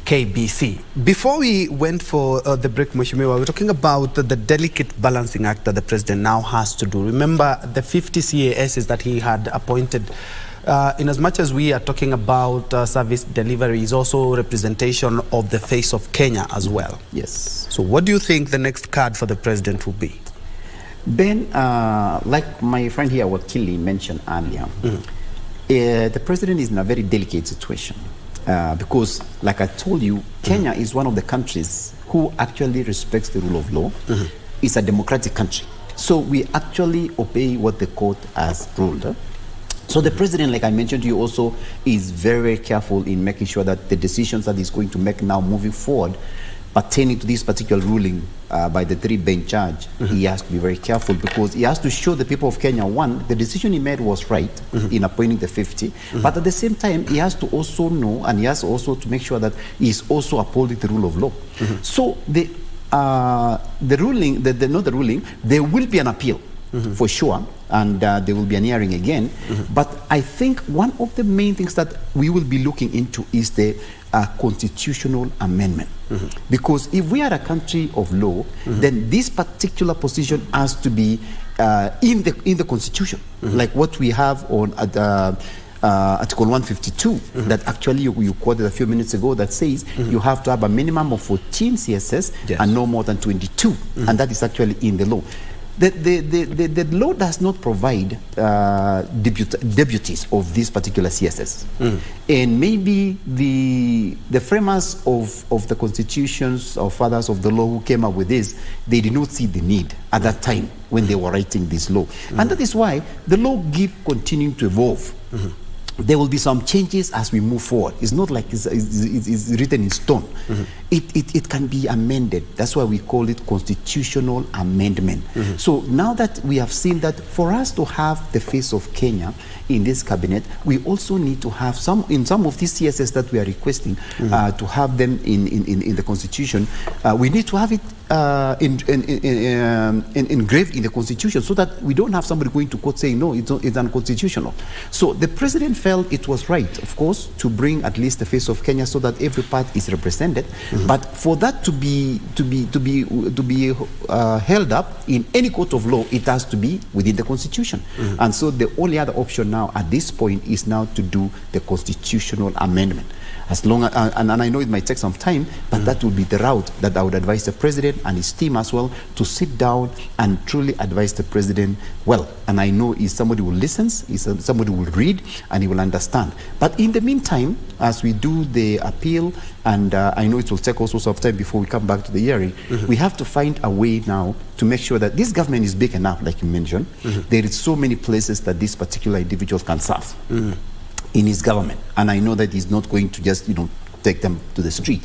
KBC. Before we went for the break, Mheshimiwa, we were talking about the delicate balancing act that the President now has to do. Remember the 50 CASs that he had appointed. In as much as we are talking about service delivery, is also representation of the face of Kenya as well. Yes. So what do you think the next card for the President will be? Ben, like my friend here, Wakili mentioned earlier, the President is in a very delicate situation. Because, like I told you, Kenya is one of the countries who actually respects the rule of law. It's a democratic country. So we actually obey what the court has ruled. So the President, like I mentioned to you also, is very careful in making sure that the decisions that he's going to make now moving forward pertaining to this particular ruling by the three-bench judge, he has to be very careful because he has to show the people of Kenya, one, the decision he made was right in appointing the 50, but at the same time, he has to also know and he has also to make sure that he's also upholding the rule of law. So the ruling, not the ruling, there will be an appeal for sure, and there will be an hearing again. But I think one of the main things that we will be looking into is the constitutional amendment. Because if we are a country of law, then this particular position has to be in the constitution, like what we have on Article 152 that actually you quoted a few minutes ago that says you have to have a minimum of 14 CSS and no more than 22, and that is actually in the law. The law does not provide deputies of this particular CSS. And maybe the framers of the constitutions or fathers of the law who came up with this, they did not see the need at that time when they were writing this law. And that is why the law continuing to evolve. There will be some changes as we move forward. It's not like it's written in stone. It can be amended. That's why we call it constitutional amendment. So now that we have seen that for us to have the face of Kenya in this cabinet, we also need to have some of these CSS that we are requesting to have them in the constitution. We need to have it engraved in the constitution so that we don't have somebody going to court saying no, it's unconstitutional. So the President felt it was right, of course, to bring at least the face of Kenya so that every part is represented. But for that to be held up in any court of law, it has to be within the constitution. And so the only other option now at this point is now to do the constitutional amendment. As long as, and I know it might take some time, but that will be the route that I would advise the President and his team as well to sit down and truly advise the President well. And I know he's somebody who listens, he's somebody who will read, and he will understand. But in the meantime, as we do the appeal, and I know it will take also some time before we come back to the hearing, we have to find a way now to make sure that this government is big enough, like you mentioned. There is so many places that this particular individual can serve in his government, and I know that he's not going to just take them to the street.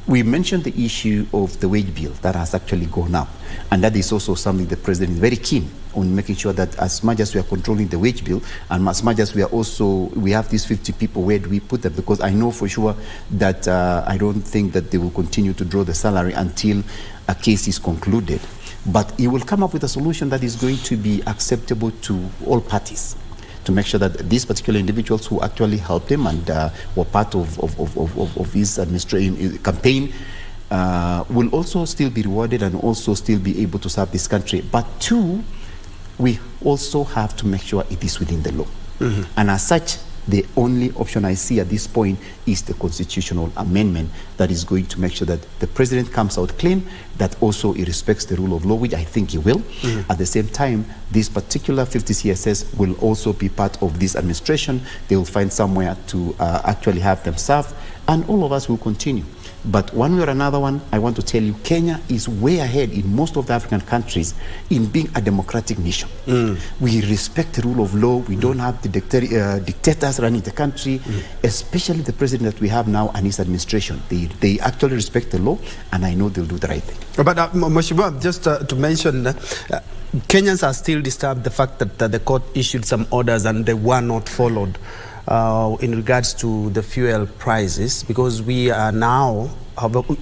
We mentioned the issue of the wage bill that has actually gone up, and that is also something the President is very keen on making sure that as much as we are controlling the wage bill and as much as we have these 50 people, where do we put them? Because I know for sure that I don't think that they will continue to draw the salary until a case is concluded, but he will come up with a solution that is going to be acceptable to all parties, to make sure that these particular individuals who actually helped him and were part of his administration campaign will also still be rewarded and also still be able to serve this country. But two, we also have to make sure it is within the law. And as such, the only option I see at this point is the constitutional amendment that is going to make sure that the President comes out clean, that also he respects the rule of law, which I think he will. At the same time, this particular 50 CSS will also be part of this administration. They will find somewhere to actually have them serve, and all of us will continue. But one way or another one, I want to tell you, Kenya is way ahead in most of the African countries in being a democratic nation. We respect the rule of law. We don't have the dictators running the country, especially the president that we have now and his administration. They actually respect the law, and I know they'll do the right thing. But Mheshimiwa, just to mention, Kenyans are still disturbed the fact that the court issued some orders and they were not followed in regards to the fuel prices, because we are now,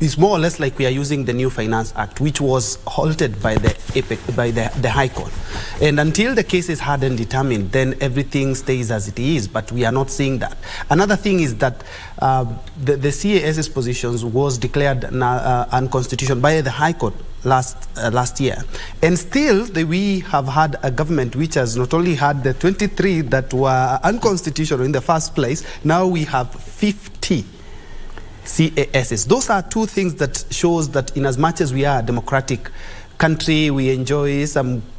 it's more or less like we are using the new Finance Act, which was halted by the High Court. And until the case is hard and determined, then everything stays as it is, but we are not seeing that. Another thing is that the CAS's positions was declared unconstitutional by the High Court last year, and still we have had a government which has not only had the 23 that were unconstitutional in the first place, now we have 50 CASs. Those are two things that shows that in as much as we are a democratic country, we enjoy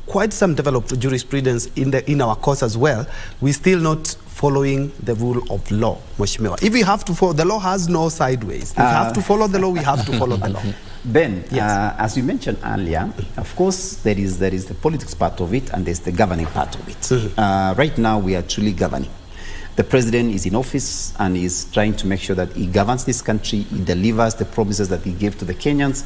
quite some developed jurisprudence in our courts as well, we still not following the rule of law, Mheshimiwa. If we have to follow, the law has no sideways. We have to follow the law, we have to follow the law. Ben, yes. As you mentioned earlier, of course, there is the politics part of it and there's the governing part of it. Right now, we are truly governing. The president is in office and is trying to make sure that he governs this country, he delivers the promises that he gave to the Kenyans.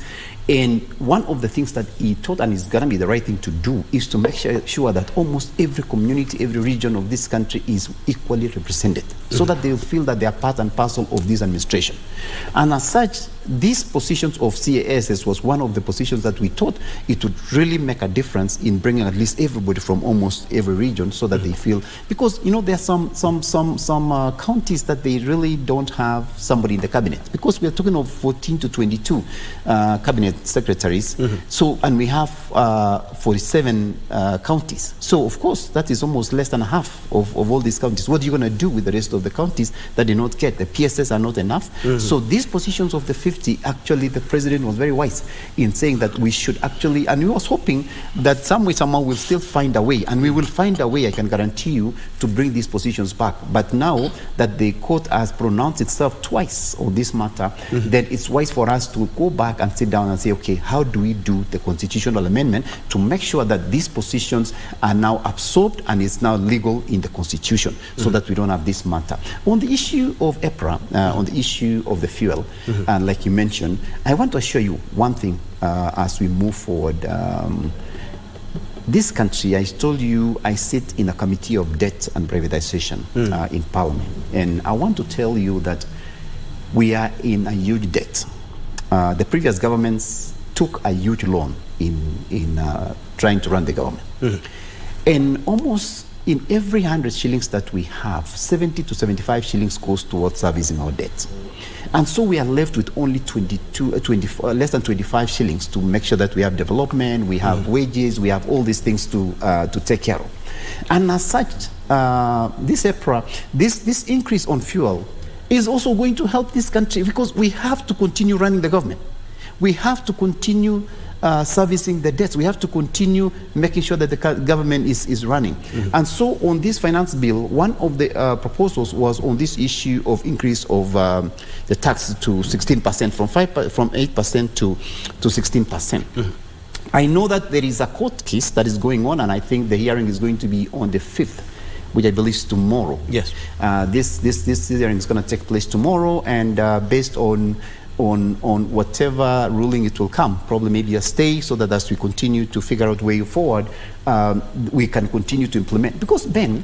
And one of the things that he thought, and is going to be the right thing to do, is to make sure that almost every community, every region of this country is equally represented, so that they feel that they are part and parcel of this administration. And as such, these positions of CAS was one of the positions that we thought it would really make a difference in bringing at least everybody from almost every region, so that they feel, because there are some counties that they really don't have somebody in the cabinet, because we are talking of 14 to 22 cabinet secretaries. So, and we have 47 counties. So, of course, that is almost less than half of all these counties. What are you going to do with the rest of the counties that do not get? The PSS are not enough. So, these positions of the 50, actually, the president was very wise in saying that we should actually, and we was hoping that some way, somehow, we'll still find a way, and we will find a way, I can guarantee you, to bring these positions back. But now that the court has pronounced itself twice on this matter, then it's wise for us to go back and sit down and say, okay, how do we do the constitutional amendment to make sure that these positions are now absorbed and it's now legal in the constitution, so that we don't have this matter. On the issue of EPRA, on the issue of the fuel, and like you mentioned, I want to assure you one thing as we move forward. This country, I told you, I sit in a committee of debt and privatization in Parliament. And I want to tell you that we are in a huge debt. The previous governments took a huge loan in trying to run the government. And almost in every 100 shillings that we have, 70 to 75 shillings goes towards servicing our debt. And so we are left with only less than 25 shillings to make sure that we have development, we have wages, we have all these things to take care of. And as such, this EPRA, this increase on fuel is also going to help this country, because we have to continue running the government. We have to continue servicing the debts. We have to continue making sure that the government is running. And so on this finance bill, one of the proposals was on this issue of increase of the tax to 16%, from 8% to 16%. I know that there is a court case that is going on, and I think the hearing is going to be on the 5th, which I believe is tomorrow. Yes. This hearing is going to take place tomorrow, and based on whatever ruling it will come, probably maybe a stay, so that as we continue to figure out way forward, we can continue to implement. Because, Ben,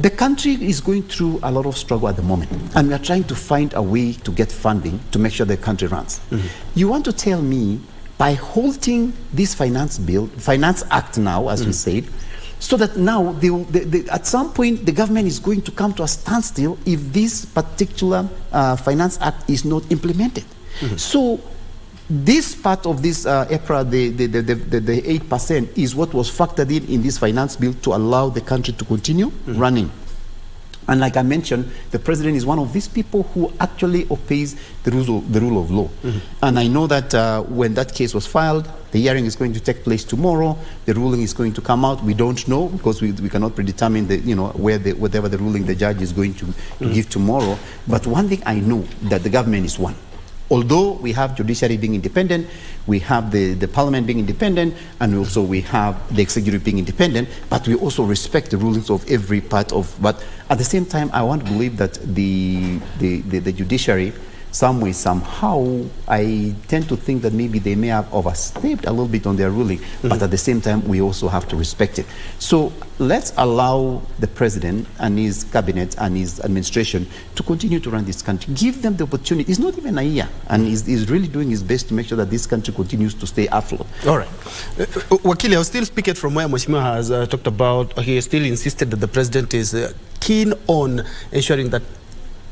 the country is going through a lot of struggle at the moment, and we are trying to find a way to get funding to make sure the country runs. You want to tell me, by halting this finance act now, as we said, so that now at some point the government is going to come to a standstill if this particular finance act is not implemented. So this part of this EPRA, the 8%, is what was factored in this finance bill to allow the country to continue running. And like I mentioned, the president is one of these people who actually obeys the rule of law. And I know that when that case was filed, the hearing is going to take place tomorrow. The ruling is going to come out. We don't know because we cannot predetermine whatever the ruling the judge is going to give tomorrow. But one thing I know, that the government is one. Although we have judiciary being independent, we have the parliament being independent, and also we have the executive being independent, but we also respect the rulings of every part of. But at the same time, I want to believe that the judiciary, some way, somehow, I tend to think that maybe they may have overstepped a little bit on their ruling, but at the same time, we also have to respect it. So let's allow the president and his cabinet and his administration to continue to run this country. Give them the opportunity. It's not even a year, and he's really doing his best to make sure that this country continues to stay afloat. All right. Wakili, I'll still speak it from where Mheshimiwa has talked about. He still insisted that the president is keen on ensuring that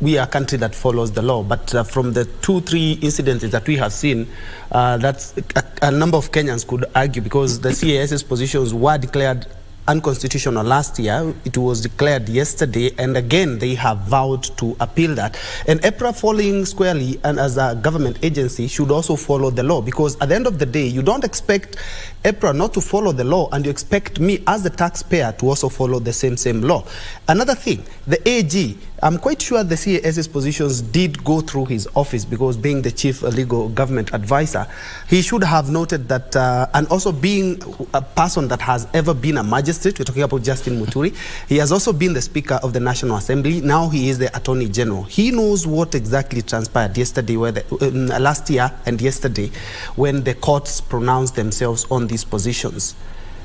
we are a country that follows the law. But from the 2-3 incidents that we have seen, that's a number of Kenyans could argue, because the CAS's positions were declared unconstitutional last year. It was declared yesterday, and again they have vowed to appeal that. And EPRA, falling squarely and as a government agency, should also follow the law, because at the end of the day, you don't expect EPRA not to follow the law, and you expect me as the taxpayer to also follow the same law. Another thing, the AG, I'm quite sure the CAS's positions did go through his office, because being the chief legal government advisor, he should have noted that, and also being a person that has ever been a magistrate, we're talking about Justin Muturi, he has also been the Speaker of the National Assembly, now he is the Attorney General. He knows what exactly transpired yesterday, last year and yesterday, when the courts pronounced themselves on these positions.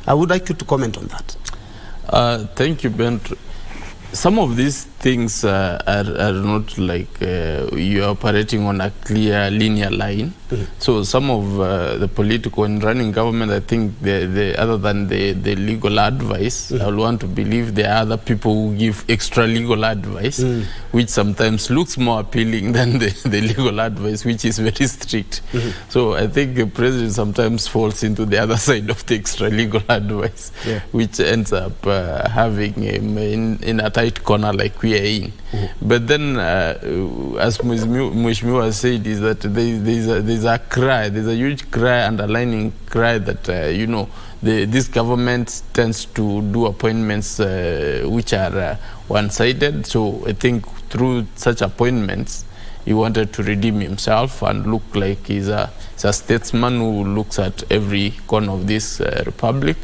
I would like you to comment on that. Thank you, Ben. Some of these things are not like you're operating on a clear linear line. So some of the political and running government, I think other than the legal advice, I would want to believe there are other people who give extra legal advice, which sometimes looks more appealing than the legal advice, which is very strict. So I think the president sometimes falls into the other side of the extra legal advice, which ends up having him in a tight corner like we are in. But then, as Mheshimiwa said, is that there's a cry, there's a huge cry, underlining cry that, this government tends to do appointments which are one-sided. So I think through such appointments, he wanted to redeem himself and look like he's a statesman who looks at every corner of this republic,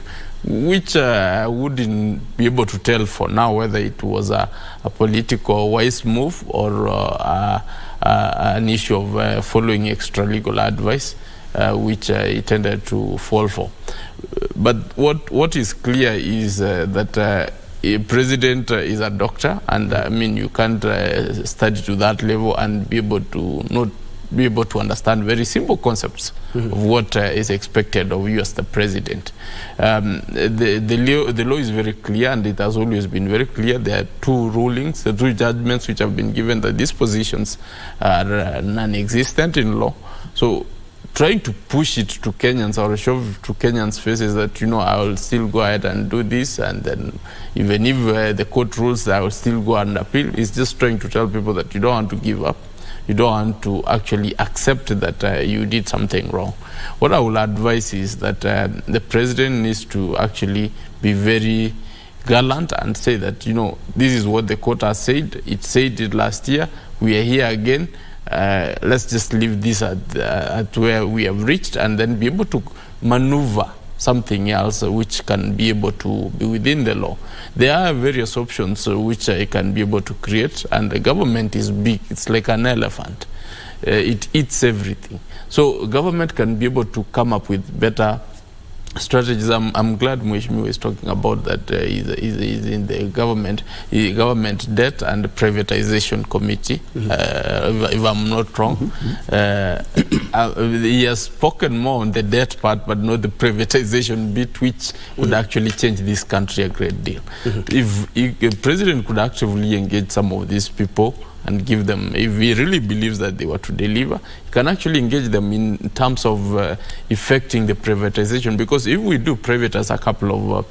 which I wouldn't be able to tell for now whether it was a political wise move or an issue of following extra legal advice, which he tended to fall for. But what is clear is that a president is a doctor, and I mean, you can't study to that level and be able to not be able to understand very simple concepts of what is expected of you as the president. The law is very clear, and it has always been very clear. There are two rulings, the two judgments which have been given, that these positions are non-existent in law. So trying to push it to Kenyans or shove to Kenyans' faces that, I will still go ahead and do this, and then even if the court rules, I will still go and appeal, is just trying to tell people that you don't want to give up. You don't want to actually accept that you did something wrong. What I will advise is that the president needs to actually be very gallant and say that, this is what the court has said. It said it last year. We are here again. Let's just leave this at where we have reached, and then be able to maneuver something else which can be able to be within the law. There are various options which I can be able to create, and the government is big. It's like an elephant. It eats everything. So government can be able to come up with better strategies. I'm glad Mheshimiwa is talking about that. Is in the government debt and privatization committee, if I'm not wrong. He has spoken more on the debt part, but not the privatization bit, which would actually change this country a great deal. If the president could actively engage some of these people and give them, if he really believes that they were to deliver, he can actually engage them in terms of effecting the privatization. Because if we do privatize a couple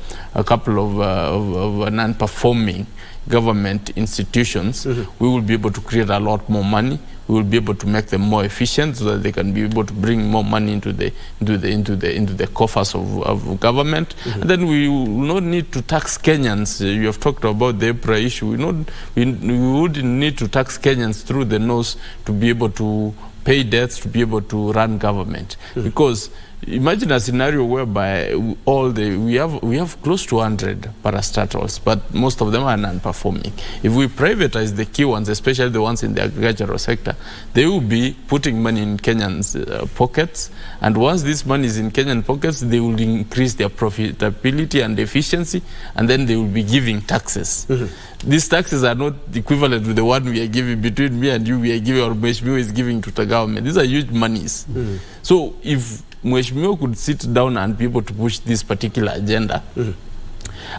of non-performing government institutions, we will be able to create a lot more money. We will be able to make them more efficient so that they can be able to bring more money into the coffers of government. And then we will not need to tax Kenyans. You have talked about the EPRA issue. We wouldn't need to tax Kenyans through the nose to be able to pay debts, to be able to run government. Because imagine a scenario whereby we have close to 100 parastatals, but most of them are non-performing. If we privatize the key ones, especially the ones in the agricultural sector, they will be putting money in Kenyans' pockets. And once this money is in Kenyan pockets, they will increase their profitability and efficiency, and then they will be giving taxes. These taxes are not equivalent to the one we are giving between me and you, we are giving, or Mheshimiwa is giving to the government. These are huge monies. So if Mheshimiwa could sit down and be able to push this particular agenda,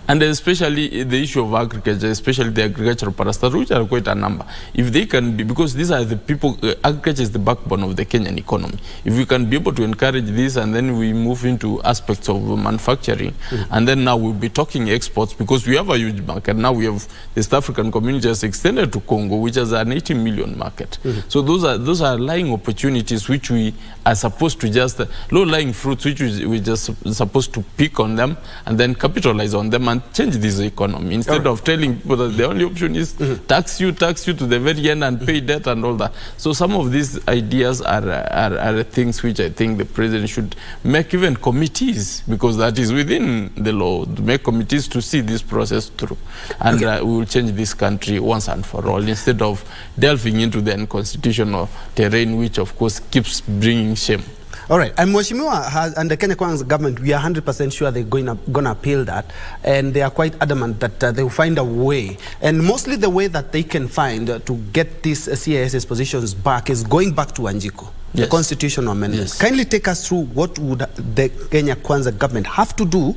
and especially the issue of agriculture, especially the agricultural parastatals, which are quite a number. If they can be, because these are the people, agriculture is the backbone of the Kenyan economy. If we can be able to encourage this, and then we move into aspects of manufacturing, and then now we'll be talking exports, because we have a huge market. Now we have the East African community has extended to Congo, which has an 80 million market. So those are lying opportunities which we are supposed to just, low-lying fruits which we just supposed to pick on them and then capitalize on them and change this economy, instead of telling people that the only option is tax you to the very end and pay debt and all that. So some of these ideas are things which I think the president should make even committees, because that is within the law, to make committees to see this process through. And we will change this country once and for all, instead of delving into the unconstitutional terrain, which of course keeps bringing shame. All right, and Mheshimiwa has, and the Kenya Kwanza government, we are 100% sure they're going to appeal that, and they are quite adamant that they will find a way, and mostly the way that they can find to get these CAS's positions back is going back to Wanjiku, the constitutional amendment. Kindly take us through what would the Kenya Kwanza government have to do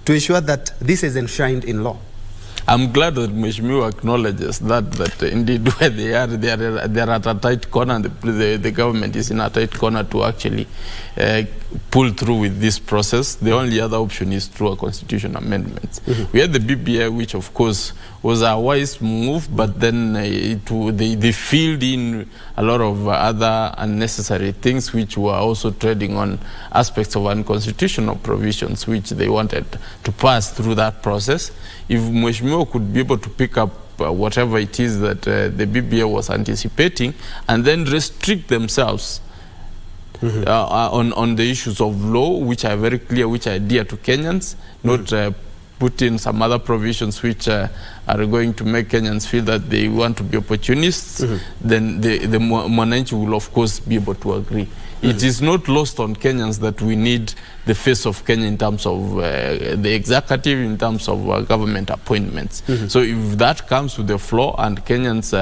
to ensure that this is enshrined in law. I'm glad that Mheshimiwa acknowledges that indeed where they are at a tight corner, and the government is in a tight corner to actually pull through with this process. The only other option is through a constitutional amendment. We had the BBI, which of course was a wise move, but then they filled in a lot of other unnecessary things which were also treading on aspects of unconstitutional provisions which they wanted to pass through that process. If Mheshimiwa could be able to pick up whatever it is that the BBI was anticipating, and then restrict themselves on the issues of law, which are very clear, which are dear to Kenyans, not put in some other provisions which are going to make Kenyans feel that they want to be opportunists, then the Mwananchi will of course be able to agree. It is not lost on Kenyans that we need the face of Kenya in terms of the executive, in terms of government appointments. So if that comes to the floor, and Kenyans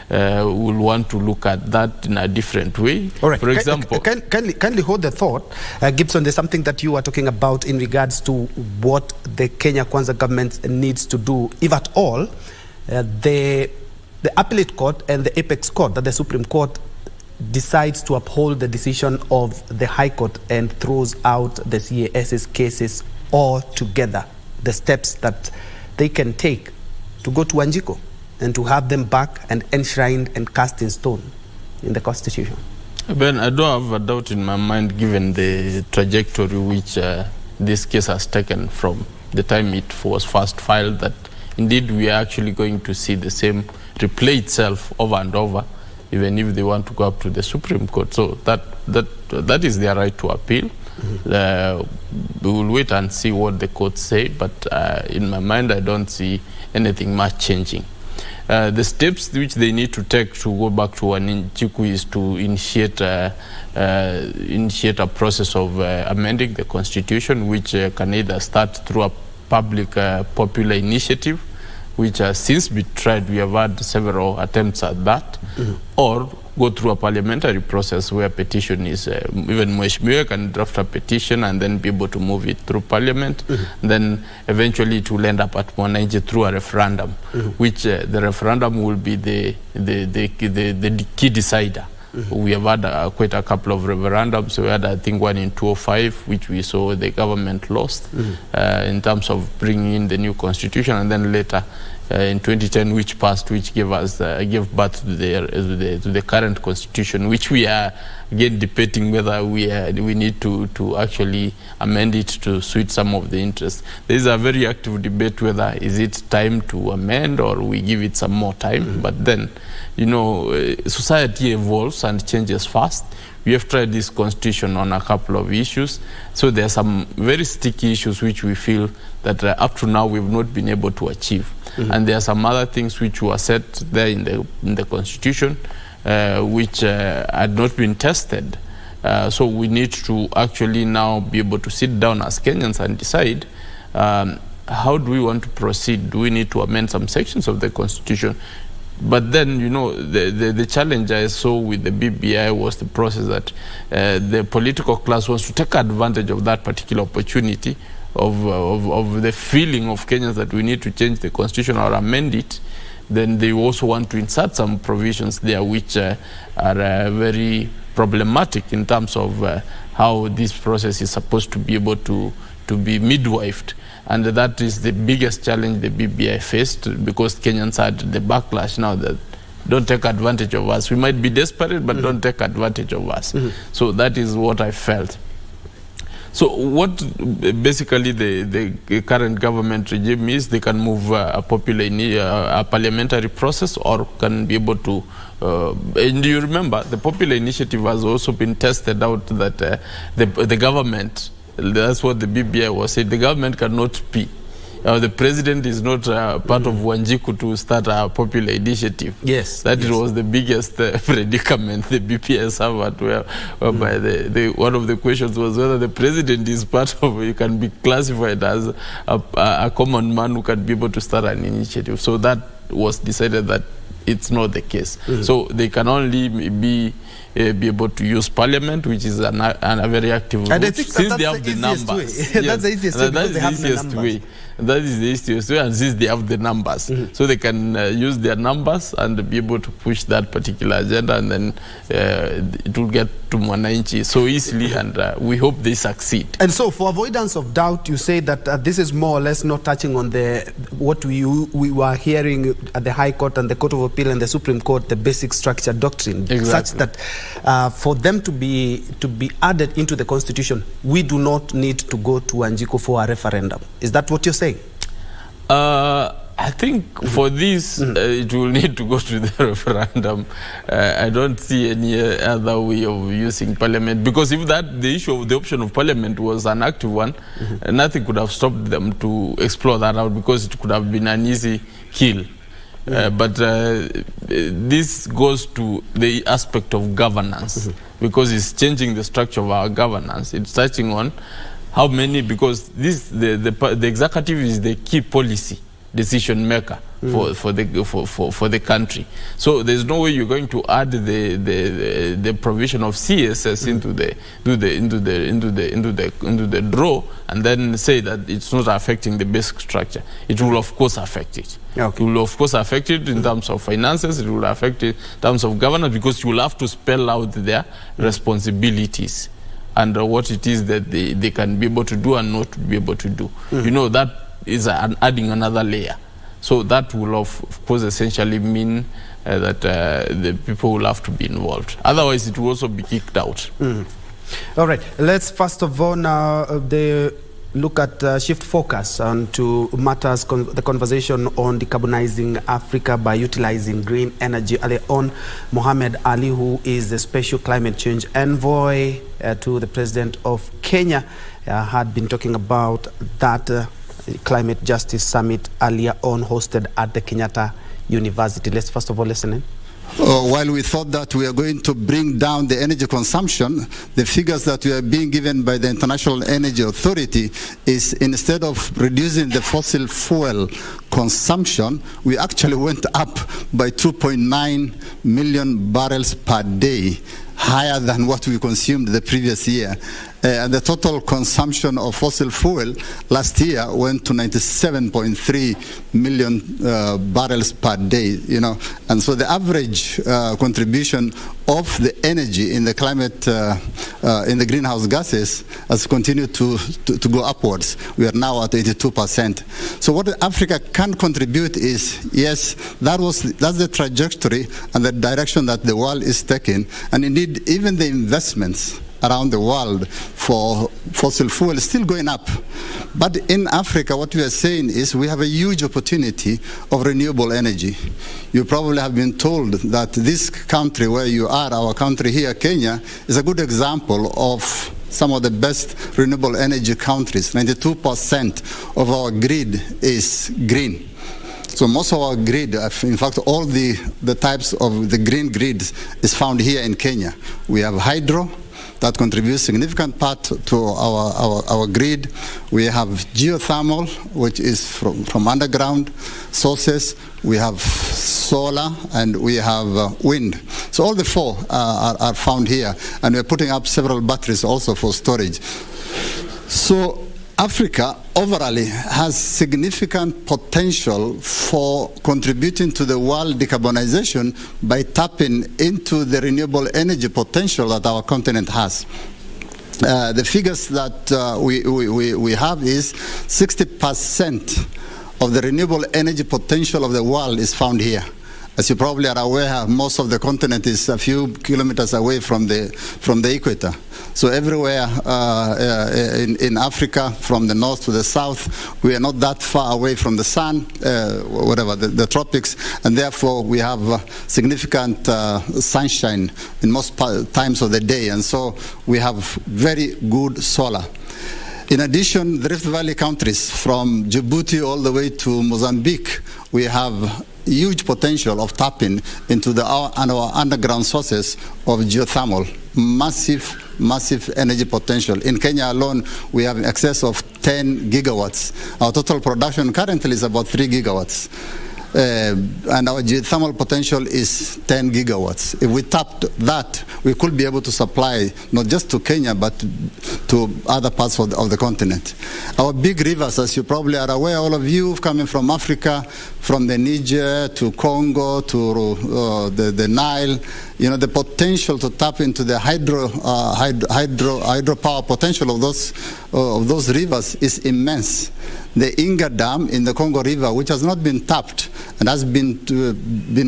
will want to look at that in a different way. All right. For example, kindly hold the thought. Gibson, there's something that you are talking about in regards to what the Kenya Kwanza government needs to do, if at all. The appellate court and the apex court, that the Supreme Court decides to uphold the decision of the High Court and throws out the CAS's cases altogether, the steps that they can take to go to Wanjiku and to have them back and enshrined and cast in stone in the Constitution. Ben, I don't have a doubt in my mind, given the trajectory which this case has taken from the time it was first filed, that indeed we are actually going to see the same replay itself over and over, even if they want to go up to the Supreme Court. So that is their right to appeal. We will wait and see what the courts say, but in my mind I don't see anything much changing. The steps which they need to take to go back to Wanjiku is to initiate a process of amending the Constitution, which can either start through a public popular initiative, which has since been tried. We have had several attempts at that, or go through a parliamentary process where petition is, even Njue can draft a petition and then be able to move it through parliament. And then eventually it will end up at Mwananchi through a referendum, which the referendum will be the key decider. We have had quite a couple of referendums. We had, I think, one in 2005, which we saw the government lost in terms of bringing in the new constitution, and then later in 2010, which passed, which gave us gave birth to the current constitution, which we are again debating whether we need to actually amend it to suit some of the interests. There is a very active debate whether is it time to amend or we give it some more time. But then, you know, society evolves and changes fast. We have tried this constitution on a couple of issues. So there are some very sticky issues which we feel that up to now we've not been able to achieve. And there are some other things which were set there in the constitution which had not been tested. So we need to actually now be able to sit down as Kenyans and decide how do we want to proceed? Do we need to amend some sections of the constitution? But then, you know, the challenge I saw with the BBI was the process that the political class wants to take advantage of that particular opportunity of the feeling of Kenyans that we need to change the constitution or amend it. Then they also want to insert some provisions there which are very problematic in terms of how this process is supposed to be able to be midwifed. And that is the biggest challenge the BBI faced, because Kenyans had the backlash now that don't take advantage of us. We might be desperate, but don't take advantage of us. So that is what I felt. So what basically the current government regime is, they can move a parliamentary process or can be able to, and you remember, the popular initiative has also been tested out that the government, that's what the BBI was saying, the government cannot be. The president is not part of Wanjiku to start a popular initiative. Yes. That was the biggest predicament the BPS have, whereby one of the questions was whether the president is part of, you can be classified as a common man who can be able to start an initiative. So that was decided that it's not the case. So they can only be able to use parliament, which is a very active route, since they have the numbers. That's the easiest way. That is the easiest way. That is the easiest way, and since they have the numbers. So they can use their numbers and be able to push that particular agenda, and then it will get to Mwananchi so easily, and we hope they succeed. And so, for avoidance of doubt, you say that this is more or less not touching on what we were hearing at the High Court and the Court of Appeal and the Supreme Court, the basic structure doctrine, such that for them to be added into the Constitution, we do not need to go to Wanjiku for a referendum. Is that what you're saying? I think for this, it will need to go to the referendum. I don't see any other way of using parliament, because if the issue of the option of parliament was an active one, nothing could have stopped them to explore that out, because it could have been an easy kill. But this goes to the aspect of governance, because it's changing the structure of our governance. It's touching on how many, because the executive is the key policy decision maker for the country. So there's no way you're going to add the provision of CSS into the draw and then say that it's not affecting the basic structure. It will of course affect it. It will of course affect it in terms of finances. It will affect it in terms of governance, because you will have to spell out their responsibilities and what it is that they can be able to do and not be able to do. You know, that is adding another layer. So that will of course essentially mean that the people will have to be involved. Otherwise it will also be kicked out. All right, let's first of all now look at shift focus onto matters, the conversation on decarbonizing Africa by utilizing green energy. Earlier on, Mohamed Ali, who is the special climate change envoy to the president of Kenya, had been talking about that climate justice summit earlier on, hosted at the Kenyatta University. Let's first of all listen in. While we thought that we are going to bring down the energy consumption, the figures that we are being given by the International Energy Authority is instead of reducing the fossil fuel consumption, we actually went up by 2.9 million barrels per day, higher than what we consumed the previous year. And the total consumption of fossil fuel last year went to 97.3 million barrels per day, you know. And so the average contribution of the energy in the climate, in the greenhouse gases has continued to go upwards. We are now at 82%. So what Africa can contribute is, yes, that's the trajectory and the direction that the world is taking. And indeed, even the investments around the world for fossil fuel is still going up. But in Africa, what we are saying is we have a huge opportunity of renewable energy. You probably have been told that this country where you are, our country here, Kenya, is a good example of some of the best renewable energy countries. 92% of our grid is green. So most of our grid, in fact, all the types of the green grids is found here in Kenya. We have hydro, that contributes significant part to our grid. We have geothermal, which is from underground sources. We have solar, and we have wind. So all the four are found here, and we're putting up several batteries also for storage. So Africa overall has significant potential for contributing to the world decarbonization by tapping into the renewable energy potential that our continent has. The figures that we have is 60% of the renewable energy potential of the world is found here. As you probably are aware, most of the continent is a few kilometers away from the equator. So everywhere in Africa, from the north to the south, we are not that far away from the sun, whatever, the tropics, and therefore we have significant sunshine in most times of the day, and so we have very good solar. In addition, the Rift Valley countries, from Djibouti all the way to Mozambique, we have huge potential of tapping into our underground sources of geothermal. Massive energy potential. In Kenya alone, we have in excess of 10 gigawatts. Our total production currently is about 3 gigawatts. And our geothermal potential is 10 gigawatts. If we tapped that, we could be able to supply not just to Kenya, but to other parts of the continent. Our big rivers, as you probably are aware, all of you coming from Africa, from the Niger to Congo to the Nile, you know, the potential to tap into the hydropower potential of those rivers is immense. The Inga Dam in the Congo River, which has not been tapped and has been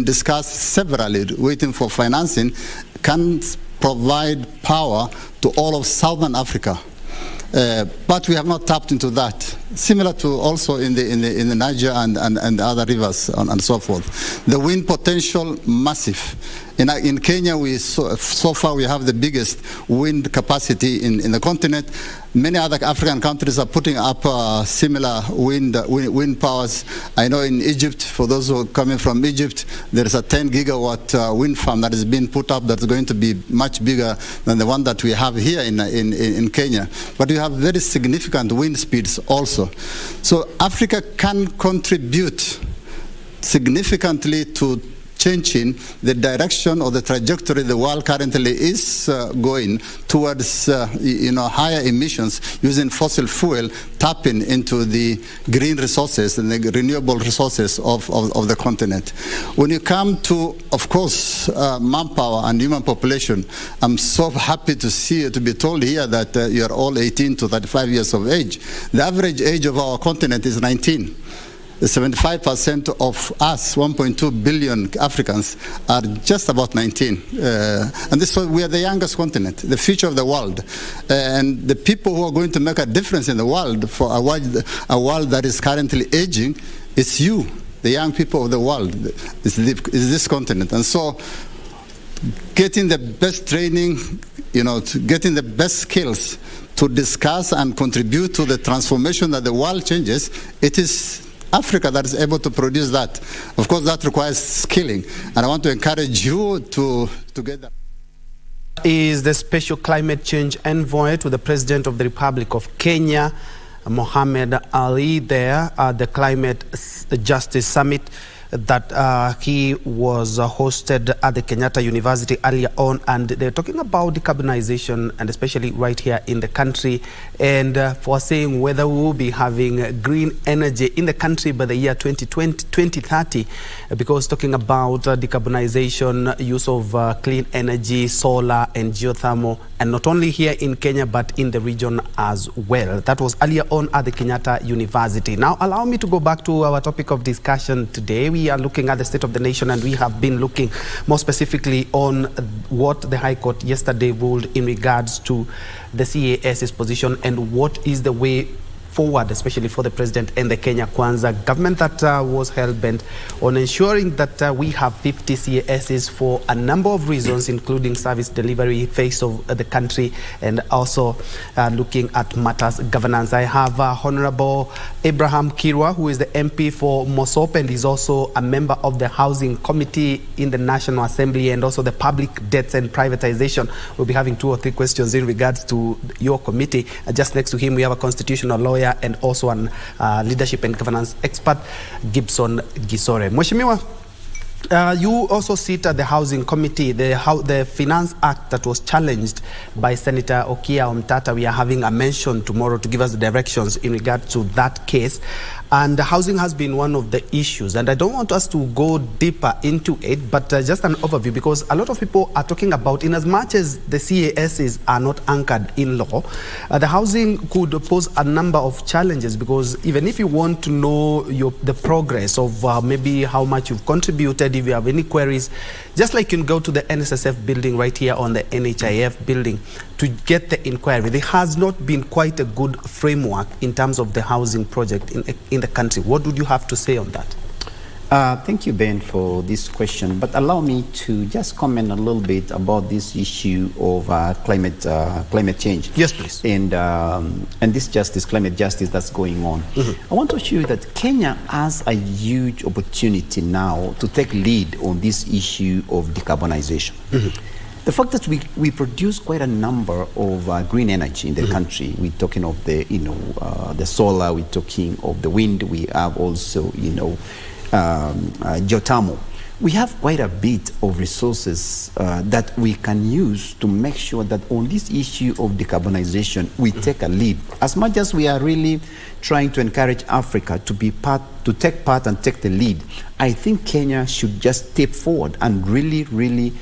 discussed severally, waiting for financing, can provide power to all of Southern Africa. But we have not tapped into that. Similar to also in the Niger and other rivers and so forth. The wind potential, massive. In Kenya, so far we have the biggest wind capacity in the continent. Many other African countries are putting up similar wind powers. I know in Egypt, for those who are coming from Egypt, there is a 10 gigawatt wind farm that is being put up that's going to be much bigger than the one that we have here in Kenya. But we have very significant wind speeds also. So Africa can contribute significantly to changing the direction or the trajectory the world currently is going towards higher emissions using fossil fuel, tapping into the green resources and the renewable resources of the continent. When you come to, of course, manpower and human population, I'm so happy to be told here that you are all 18 to 35 years of age. The average age of our continent is 19. 75% of us, 1.2 billion Africans, are just about 19. And we are the youngest continent, the future of the world. And the people who are going to make a difference in the world for a world that is currently aging, it's you, the young people of the world, is this continent. And so getting the best training, getting the best skills to discuss and contribute to the transformation that the world changes, it is Africa that is able to produce that. Of course, that requires skilling, and I want to encourage you to get that. Is the special climate change envoy to the President of the Republic of Kenya, Mohamed Ali, there at the Climate Justice Summit that he was hosted at the Kenyatta University earlier on, and they're talking about decarbonization, and especially right here in the country, and for saying whether we will be having green energy in the country by the year 2030, because talking about decarbonization, use of clean energy, solar and geothermal, and not only here in Kenya but in the region as well. That was earlier on at the Kenyatta University. Now allow me to go back to our topic of discussion today. We are looking at the state of the nation, and we have been looking more specifically on what the High Court yesterday ruled in regards to the CAS's position and what is the way forward, especially for the president and the Kenya Kwanza government that was hell-bent on ensuring that we have 50 CASs for a number of reasons, including service delivery, face of the country, and also looking at matters governance. I have Honorable Abraham Kirwa, who is the MP for Mosop, and is also a member of the Housing Committee in the National Assembly, and also the Public Debts and Privatization. We'll be having 2 or 3 questions in regards to your committee. Just next to him, we have a constitutional lawyer and also an leadership and governance expert, Gibson Gisore. Mheshimiwa, you also sit at the Housing Committee, the Finance Act that was challenged by Senator Okia Omtata. We are having a mention tomorrow to give us the directions in regard to that case. And housing has been one of the issues, and I don't want us to go deeper into it, but just an overview, because a lot of people are talking about, in as much as the CASs are not anchored in law, the housing could pose a number of challenges, because even if you want to know the progress of maybe how much you've contributed, if you have any queries, just like you can go to the NSSF building right here on the NHIF building to get the inquiry. There has not been quite a good framework in terms of the housing project in the country. What would you have to say on that? Thank you, Ben, for this question. But allow me to just comment a little bit about this issue of climate change. Yes, please. And this climate justice that's going on. I want to show you that Kenya has a huge opportunity now to take lead on this issue of decarbonization. The fact that we produce quite a number of green energy in the country. We're talking of the solar, we're talking of the wind, we have also, geothermal. We have quite a bit of resources that we can use to make sure that on this issue of decarbonization, we take a lead. As much as we are really trying to encourage Africa to take part and take the lead, I think Kenya should just step forward and really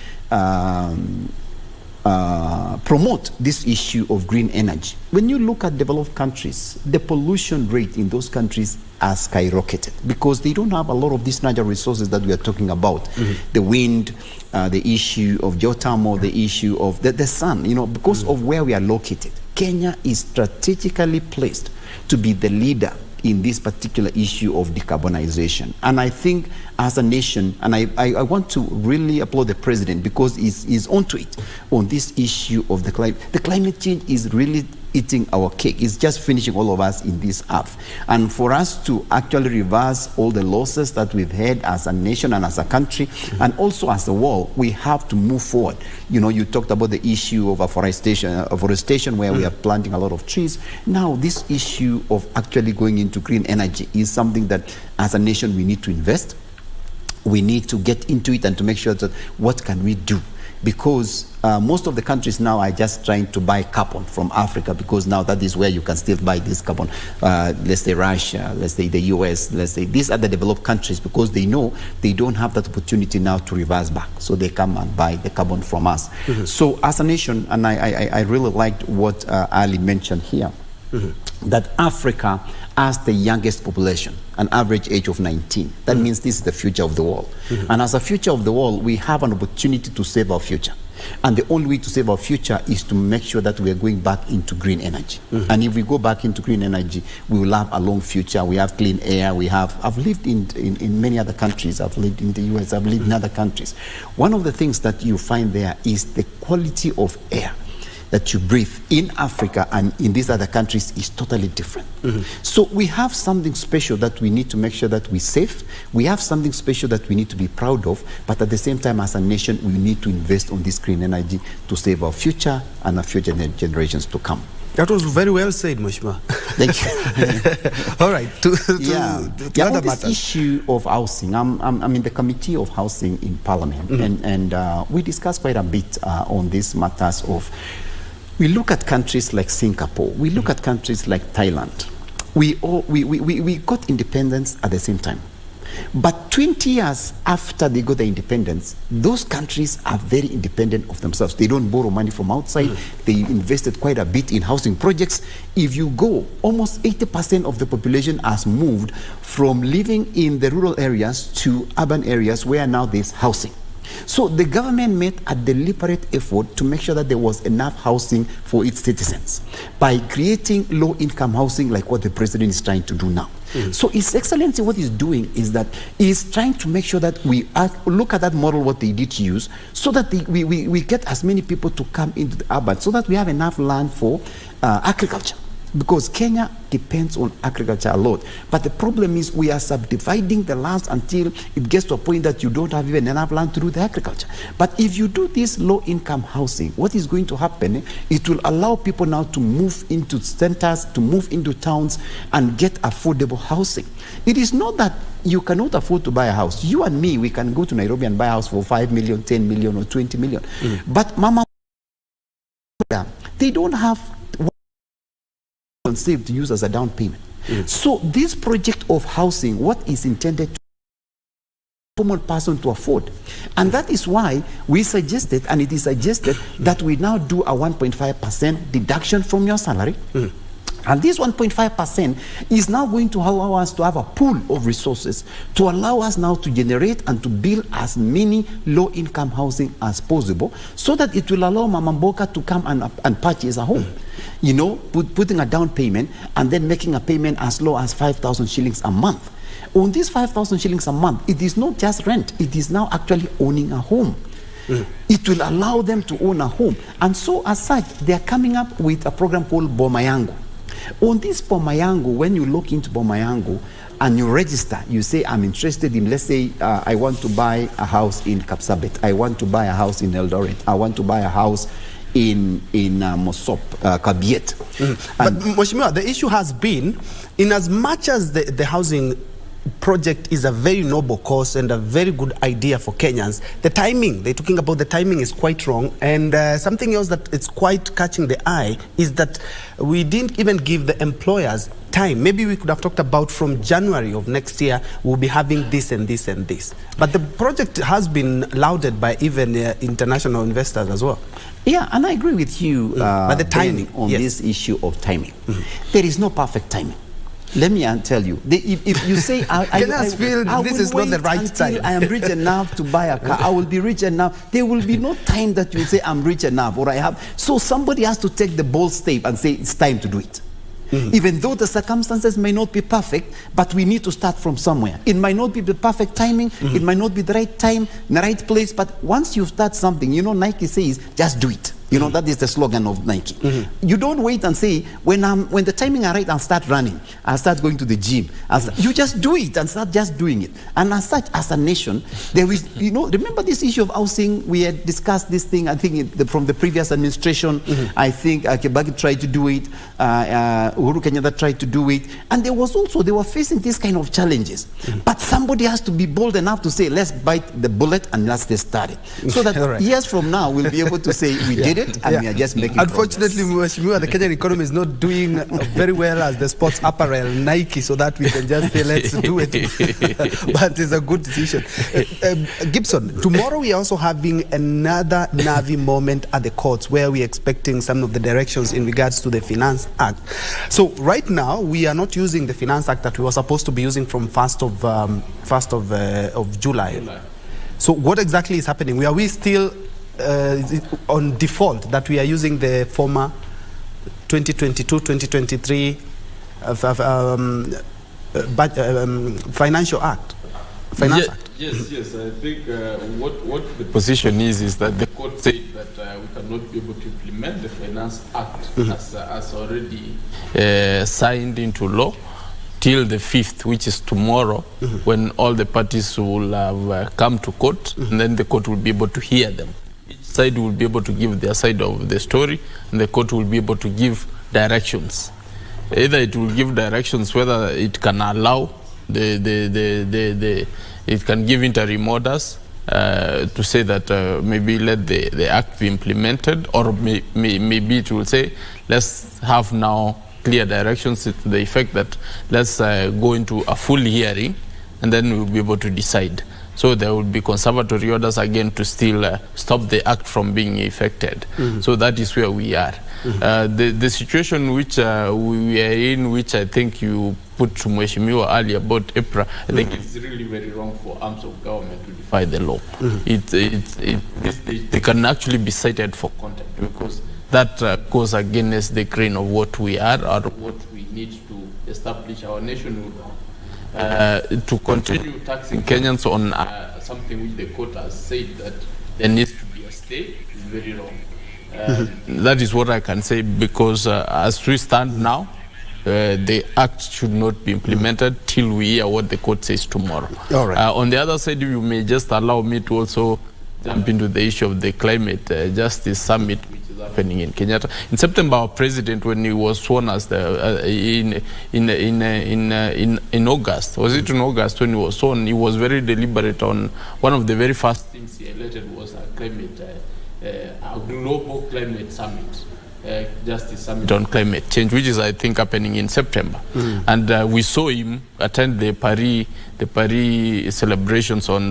promote this issue of green energy. When you look at developed countries, the pollution rate in those countries has skyrocketed because they don't have a lot of these natural resources that we are talking about. The wind, the issue of geothermal, the issue of the sun, because of where we are located. Kenya is strategically placed to be the leader in this particular issue of decarbonization. And I think as a nation, and I want to really applaud the president because he's onto it on this issue of the climate. The climate change is really eating our cake. It's just finishing all of us in this earth. And for us to actually reverse all the losses that we've had as a nation and as a country, and also as a world, we have to move forward. You talked about the issue of afforestation where we are planting a lot of trees. Now, this issue of actually going into green energy is something that as a nation we need to invest. We need to get into it and to make sure that what can we do? Because most of the countries now are just trying to buy carbon from Africa, because now that is where you can still buy this carbon. Let's say Russia, let's say the US, let's say these are the developed countries, because they know they don't have that opportunity now to reverse back. So they come and buy the carbon from us. So as a nation, and I really liked what Ali mentioned here, that Africa has the youngest population, an average age of 19. That means this is the future of the world. And as a future of the world, we have an opportunity to save our future. And the only way to save our future is to make sure that we are going back into green energy. And if we go back into green energy, we will have a long future. We have clean air. I've lived in many other countries. I've lived in the US. I've lived in other countries. One of the things that you find there is the quality of air. that you breathe in Africa and in these other countries is totally different. So we have something special that we need to make sure that we save. We have something special that we need to be proud of, but at the same time, as a nation, we need to invest on this green energy to save our future and our future generations to come. That was very well said, Mheshimiwa. Thank you. All right. To on this issue of housing, I'm in the Committee of Housing in Parliament, and we discussed quite a bit on these matters of, we look at countries like Singapore, we look at countries like Thailand. We got independence at the same time. But 20 years after they got their independence, those countries are very independent of themselves. They don't borrow money from outside. They invested quite a bit in housing projects. If you go, almost 80% of the population has moved from living in the rural areas to urban areas where now there's housing. So the government made a deliberate effort to make sure that there was enough housing for its citizens by creating low-income housing like what the president is trying to do now. So His Excellency, what he's doing is that he's trying to make sure that we look at that model, what they did use, so that we get as many people to come into the urban, so that we have enough land for agriculture. Because Kenya depends on agriculture a lot. But the problem is we are subdividing the lands until it gets to a point that you don't have even enough land to do the agriculture. But if you do this low-income housing, what is going to happen, it will allow people now to move into centers, to move into towns and get affordable housing. It is not that you cannot afford to buy a house. You and me, we can go to Nairobi and buy a house for 5 million, 10 million or 20 million. But Mama, they don't have saved to use as a down payment. So this project of housing, what is intended to common person to afford, and that is why we suggested, and it is suggested, that we now do a 1.5% deduction from your salary. And this 1.5% is now going to allow us to have a pool of resources to allow us now to generate and to build as many low-income housing as possible, so that it will allow Mama Mboka to come and purchase a home. You know, putting a down payment and then making a payment as low as 5,000 shillings a month. On this 5,000 shillings a month, it is not just rent, it is now actually owning a home. It will allow them to own a home. And so as such, they are coming up with a program called Boma Yangu. On this Boma Yangu, when you look into Boma Yangu and you register, you say, I'm interested in, let's say, I want to buy a house in Kapsabet, I want to buy a house in Eldoret, I want to buy a house in Mosop, Kabiet. But Mheshimiwa, the issue has been, in as much as the housing project is a very noble cause and a very good idea for Kenyans, the timing, they're talking about the timing, is quite wrong. And something else that it's quite catching the eye is that we didn't even give the employers time. Maybe we could have talked about from January of next year, we'll be having this and this and this. But the project has been lauded by even international investors as well. Yeah, and I agree with you but the timing on this issue of timing. There is no perfect timing. Let me tell you, if you say, I feel this is not the right time. I am rich enough to buy a car, I will be rich enough. There will be no time that you say, I'm rich enough, or I have. So somebody has to take the bold step and say, it's time to do it. Even though the circumstances may not be perfect, but we need to start from somewhere. It might not be the perfect timing, it might not be the right time, the right place, but once you start something, you know, Nike says, just do it. You know, that is the slogan of Nike. You don't wait and say, when the timing is right, I'll start running, I'll start going to the gym. You just do it and start just doing it. And as such, as a nation, there is, you know, remember this issue of housing? We had discussed this thing, I think, from the previous administration. I think Kibaki tried to do it, Uhuru Kenyatta tried to do it. And there were facing these kind of challenges. But somebody has to be bold enough to say, let's bite the bullet and let's get started. So that years from now, we'll be able to say, we did it. And we are just making Unfortunately, Mheshimiwa, the Kenyan economy is not doing very well as the sports apparel Nike, so that we can just say, let's do it. But it's a good decision. Gibson, tomorrow we are also having another Navi moment at the courts where we're expecting some of the directions in regards to the Finance Act. So right now, we are not using the Finance Act that we were supposed to be using from 1st of July. So what exactly is happening? Are we still on default that we are using the former 2022-2023 Financial Act? Finance Act? Yes, I think what the position is that the court said that we cannot be able to implement the Finance Act as already signed into law till the 5th, which is tomorrow, when all the parties will have come to court, and then the court will be able to hear them. Each side will be able to give their side of the story, and the court will be able to give directions. Either it will give directions whether it can allow it can give interim orders to say that maybe let the act be implemented, or maybe it will say let's have now clear directions to the effect that let's go into a full hearing and then we'll be able to decide. So there will be conservatory orders again to still stop the act from being effected. So that is where we are. The situation which we are in, which I think you put to Mheshimiwa earlier about EPRA, I think it's really very wrong for arms of government to defy the law. They can actually be cited for contempt, because that goes against the grain of what we are or what we need to establish our nationhood. To continue taxing Kenyans on something which the court has said that there needs to be a stay is very wrong. That is what I can say, because as we stand now, the act should not be implemented till we hear what the court says tomorrow. All right. On the other side, you may just allow me to also jump into the issue of the climate justice summit, which is happening in Kenyatta. In September, our president, when he was sworn as in August, was it in August when he was sworn, he was very deliberate on one of the very first things he elected was a global climate summit. Justice Summit on climate change, which is, I think, happening in September. And we saw him attend the Paris celebrations on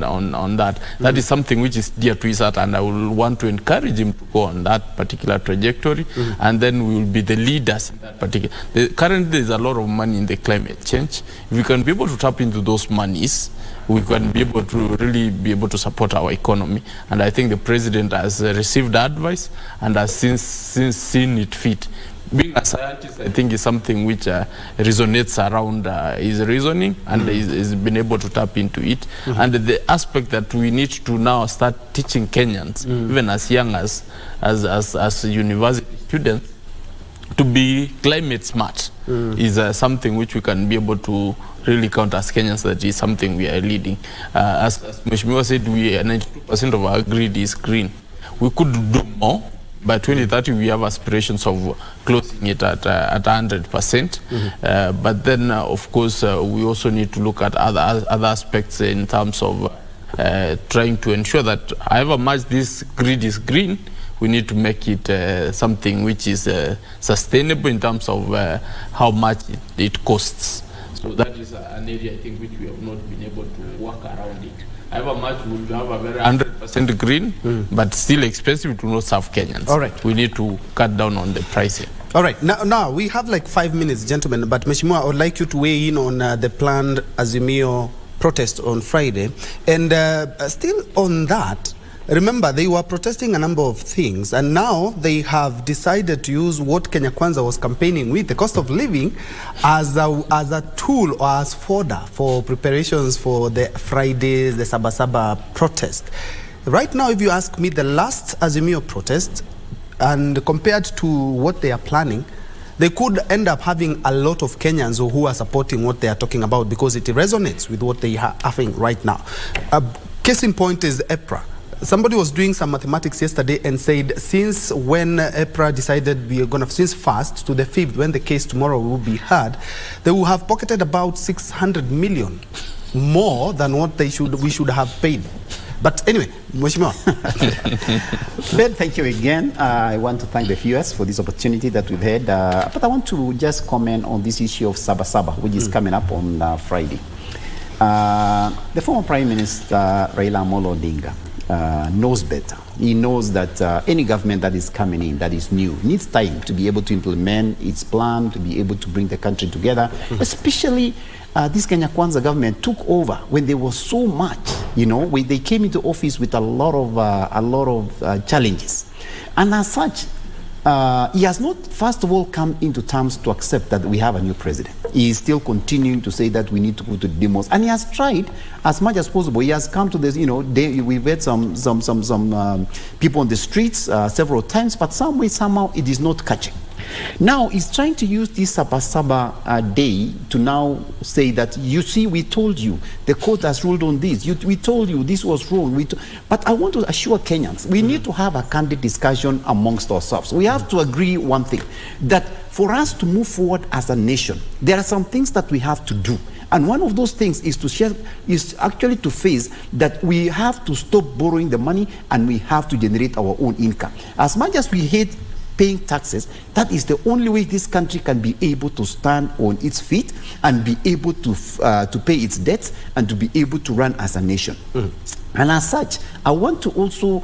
that. That is something which is dear to his heart, and I will want to encourage him to go on that particular trajectory, and then we will be the leaders in that particular. Currently, there is a lot of money in the climate change. If we can be able to tap into those monies, we can be able to really be able to support our economy. And I think the president has received advice and has since seen it fit. Being a scientist, I think, is something which resonates around his reasoning, and he's been able to tap into it. And the aspect that we need to now start teaching Kenyans, even as young as university students, to be climate smart is something which we can be able to really count as Kenyans. That is something we are leading. As Mheshimiwa said, 92% of our grid is green. We could do more. By 2030, we have aspirations of closing it at 100%. But then, of course, we also need to look at other aspects in terms of trying to ensure that however much this grid is green, we need to make it something which is sustainable in terms of how much it costs. So that is an area, I think, which we have not been able to work around it. However much we will have a very 100% green, but still expensive, it will not serve Kenyans. All right. We need to cut down on the pricing. All right. Now we have like 5 minutes, gentlemen, but Mheshimiwa, I would like you to weigh in on the planned Azimio protest on Friday. And still on that, remember, they were protesting a number of things, and now they have decided to use what Kenya Kwanza was campaigning with, the cost of living, as a tool or as fodder for preparations for the Fridays, the Sabasaba protest. Right now, if you ask me, the last Azimio protest, and compared to what they are planning, they could end up having a lot of Kenyans who are supporting what they are talking about, because it resonates with what they are having right now. Case in point is EPRA. Somebody was doing some mathematics yesterday and said, since when EPRA decided we are going to, since 1st to the 5th, when the case tomorrow will be heard, they will have pocketed about 600 million more than what we should have paid. But anyway, Mheshimiwa. Ben, thank you again. I want to thank the viewers for this opportunity that we've had. But I want to just comment on this issue of Sabasaba, which is coming up on Friday. The former Prime Minister, Raila Amolo Odinga, knows better. He knows that any government that is coming in, that is new, needs time to be able to implement its plan, to be able to bring the country together. Especially this Kenya Kwanza government took over when there was so much, when they came into office with a lot of challenges. And as such, he has not, first of all, come into terms to accept that we have a new president. He is still continuing to say that we need to go to demos, and he has tried as much as possible. He has come to this, we've had some people on the streets several times, but somehow it is not catching. Now he's trying to use this Sabasaba day to now say that, you see, we told you, the court has ruled on this, we told you this was wrong. But I want to assure Kenyans, we need to have a candid discussion amongst ourselves. We have to agree one thing, that for us to move forward as a nation, there are some things that we have to do. And one of those things is actually to face that we have to stop borrowing the money and we have to generate our own income. As much as we hate paying taxes, that is the only way this country can be able to stand on its feet and be able to pay its debts and to be able to run as a nation. And as such, I want to also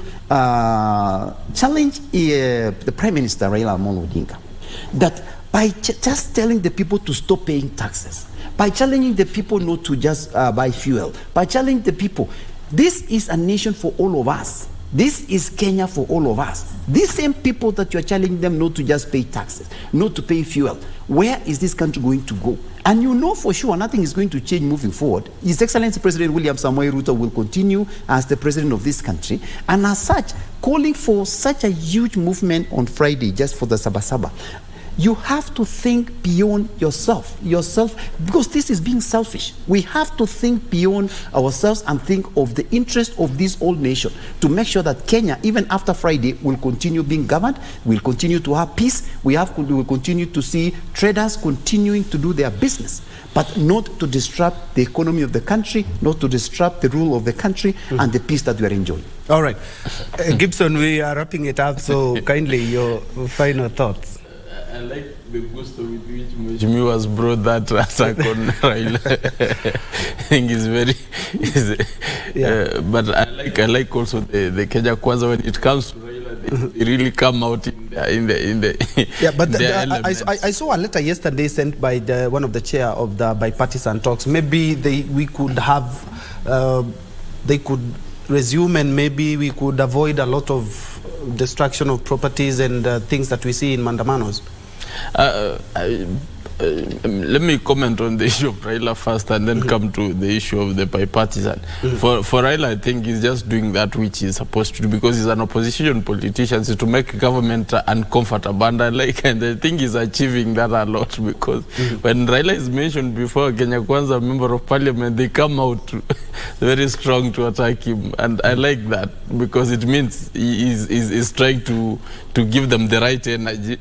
challenge the Prime Minister Raila Amolo Odinga that by just telling the people to stop paying taxes, by challenging the people not to just buy fuel, by challenging the people, this is a nation for all of us. This is Kenya for all of us. These same people that you're challenging them not to just pay taxes, not to pay fuel, where is this country going to go? And you know for sure nothing is going to change moving forward. His Excellency President William Samoei Ruto will continue as the president of this country, and as such, calling for such a huge movement on Friday just for the Sabasaba. You have to think beyond yourself, because this is being selfish. We have to think beyond ourselves and think of the interest of this whole nation to make sure that Kenya, even after Friday, will continue being governed, will continue to have peace, we will continue to see traders continuing to do their business, but not to disrupt the economy of the country, not to disrupt the rule of the country and the peace that we are enjoying. All right. Gibson, we are wrapping it up, so kindly your final thoughts. I like the gusto with which Njue has brought that attack on Raila. I think it's very, but I like also the Kenya Kwanza when it comes to Raila, they really come out in the yeah. But I saw a letter yesterday sent by one of the chair of the bipartisan talks. Maybe we could have, they could resume, and maybe we could avoid a lot of destruction of properties and things that we see in Mandamanos. Let me comment on the issue of Raila first and then come to the issue of the bipartisan. For Raila, I think he's just doing that which he's supposed to do because he's an opposition politician, so to make government uncomfortable. And I think he's achieving that a lot because when Raila is mentioned before, Kenya Kwanza, member of parliament, they come out very strong to attack him. And I like that because it means he is trying to give them the right energy.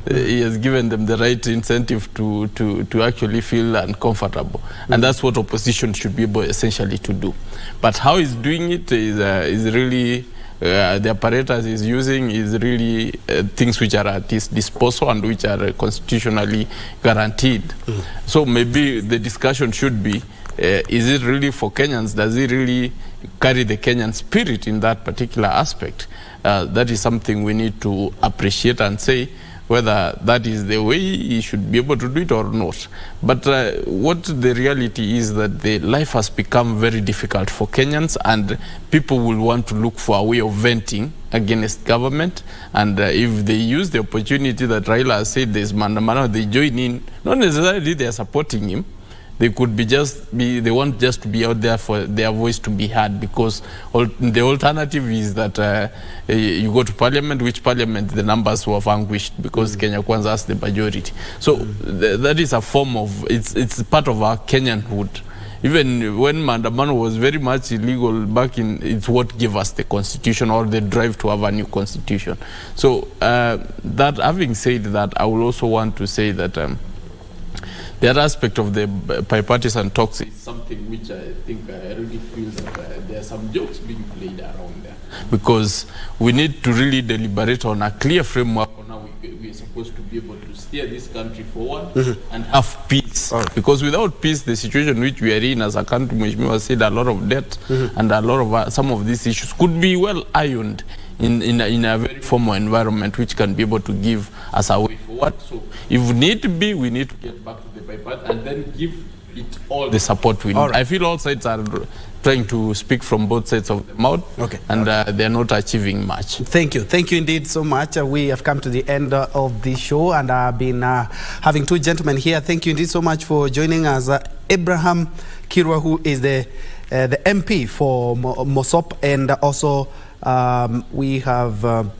He has given them the right incentive to actually feel uncomfortable. And that's what opposition should be able essentially to do. But how he's doing it is really, the apparatus he's using is really things which are at his disposal and which are constitutionally guaranteed. So maybe the discussion should be, is it really for Kenyans? Does he really carry the Kenyan spirit in that particular aspect? That is something we need to appreciate and say whether that is the way he should be able to do it or not. But what the reality is that the life has become very difficult for Kenyans, and people will want to look for a way of venting against government. And if they use the opportunity that Raila has said there's Mandamano, they join in, not necessarily they are supporting him. They could they want just to be out there for their voice to be heard, because the alternative is that you go to parliament, which parliament the numbers were vanquished because Kenya Kwanza has the majority. So that is a form of, it's part of our Kenyanhood. Even when Mandamano was very much illegal back in, it's what gave us the constitution or the drive to have a new constitution. So that having said that, I will also want to say that the other aspect of the bipartisan talks is something which I think I really feel that there are some jokes being played around there. Because we need to really deliberate on a clear framework on how we're supposed to be able to steer this country forward and have peace. Because without peace, the situation which we are in as a country, Mheshimiwa said, a lot of debt and a lot of some of these issues could be well ironed in a very formal environment which can be able to give us a way forward. So if need be, we need to get back to the bipartisan and then give all the support we need. All right. I feel all sides are trying to speak from both sides of the mouth, and they're not achieving much. Thank you indeed so much. We have come to the end of the show, and I've been having two gentlemen here. Thank you indeed so much for joining us. Abraham Kirwa, who is the MP for Mosop, and also we have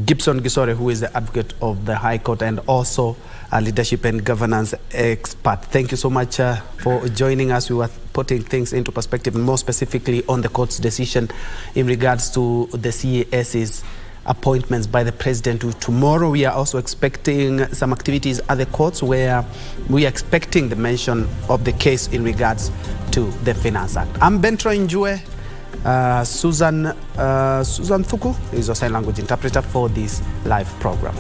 Gibson Gisore, who is the advocate of the High Court and also a leadership and governance expert. Thank you so much for joining us. We were putting things into perspective, more specifically on the court's decision in regards to the CAS's appointments by the president. Tomorrow we are also expecting some activities at the courts where we are expecting the mention of the case in regards to the Finance Act. I'm Bentroy Njue. Susan Thuku is a sign language interpreter for this live program.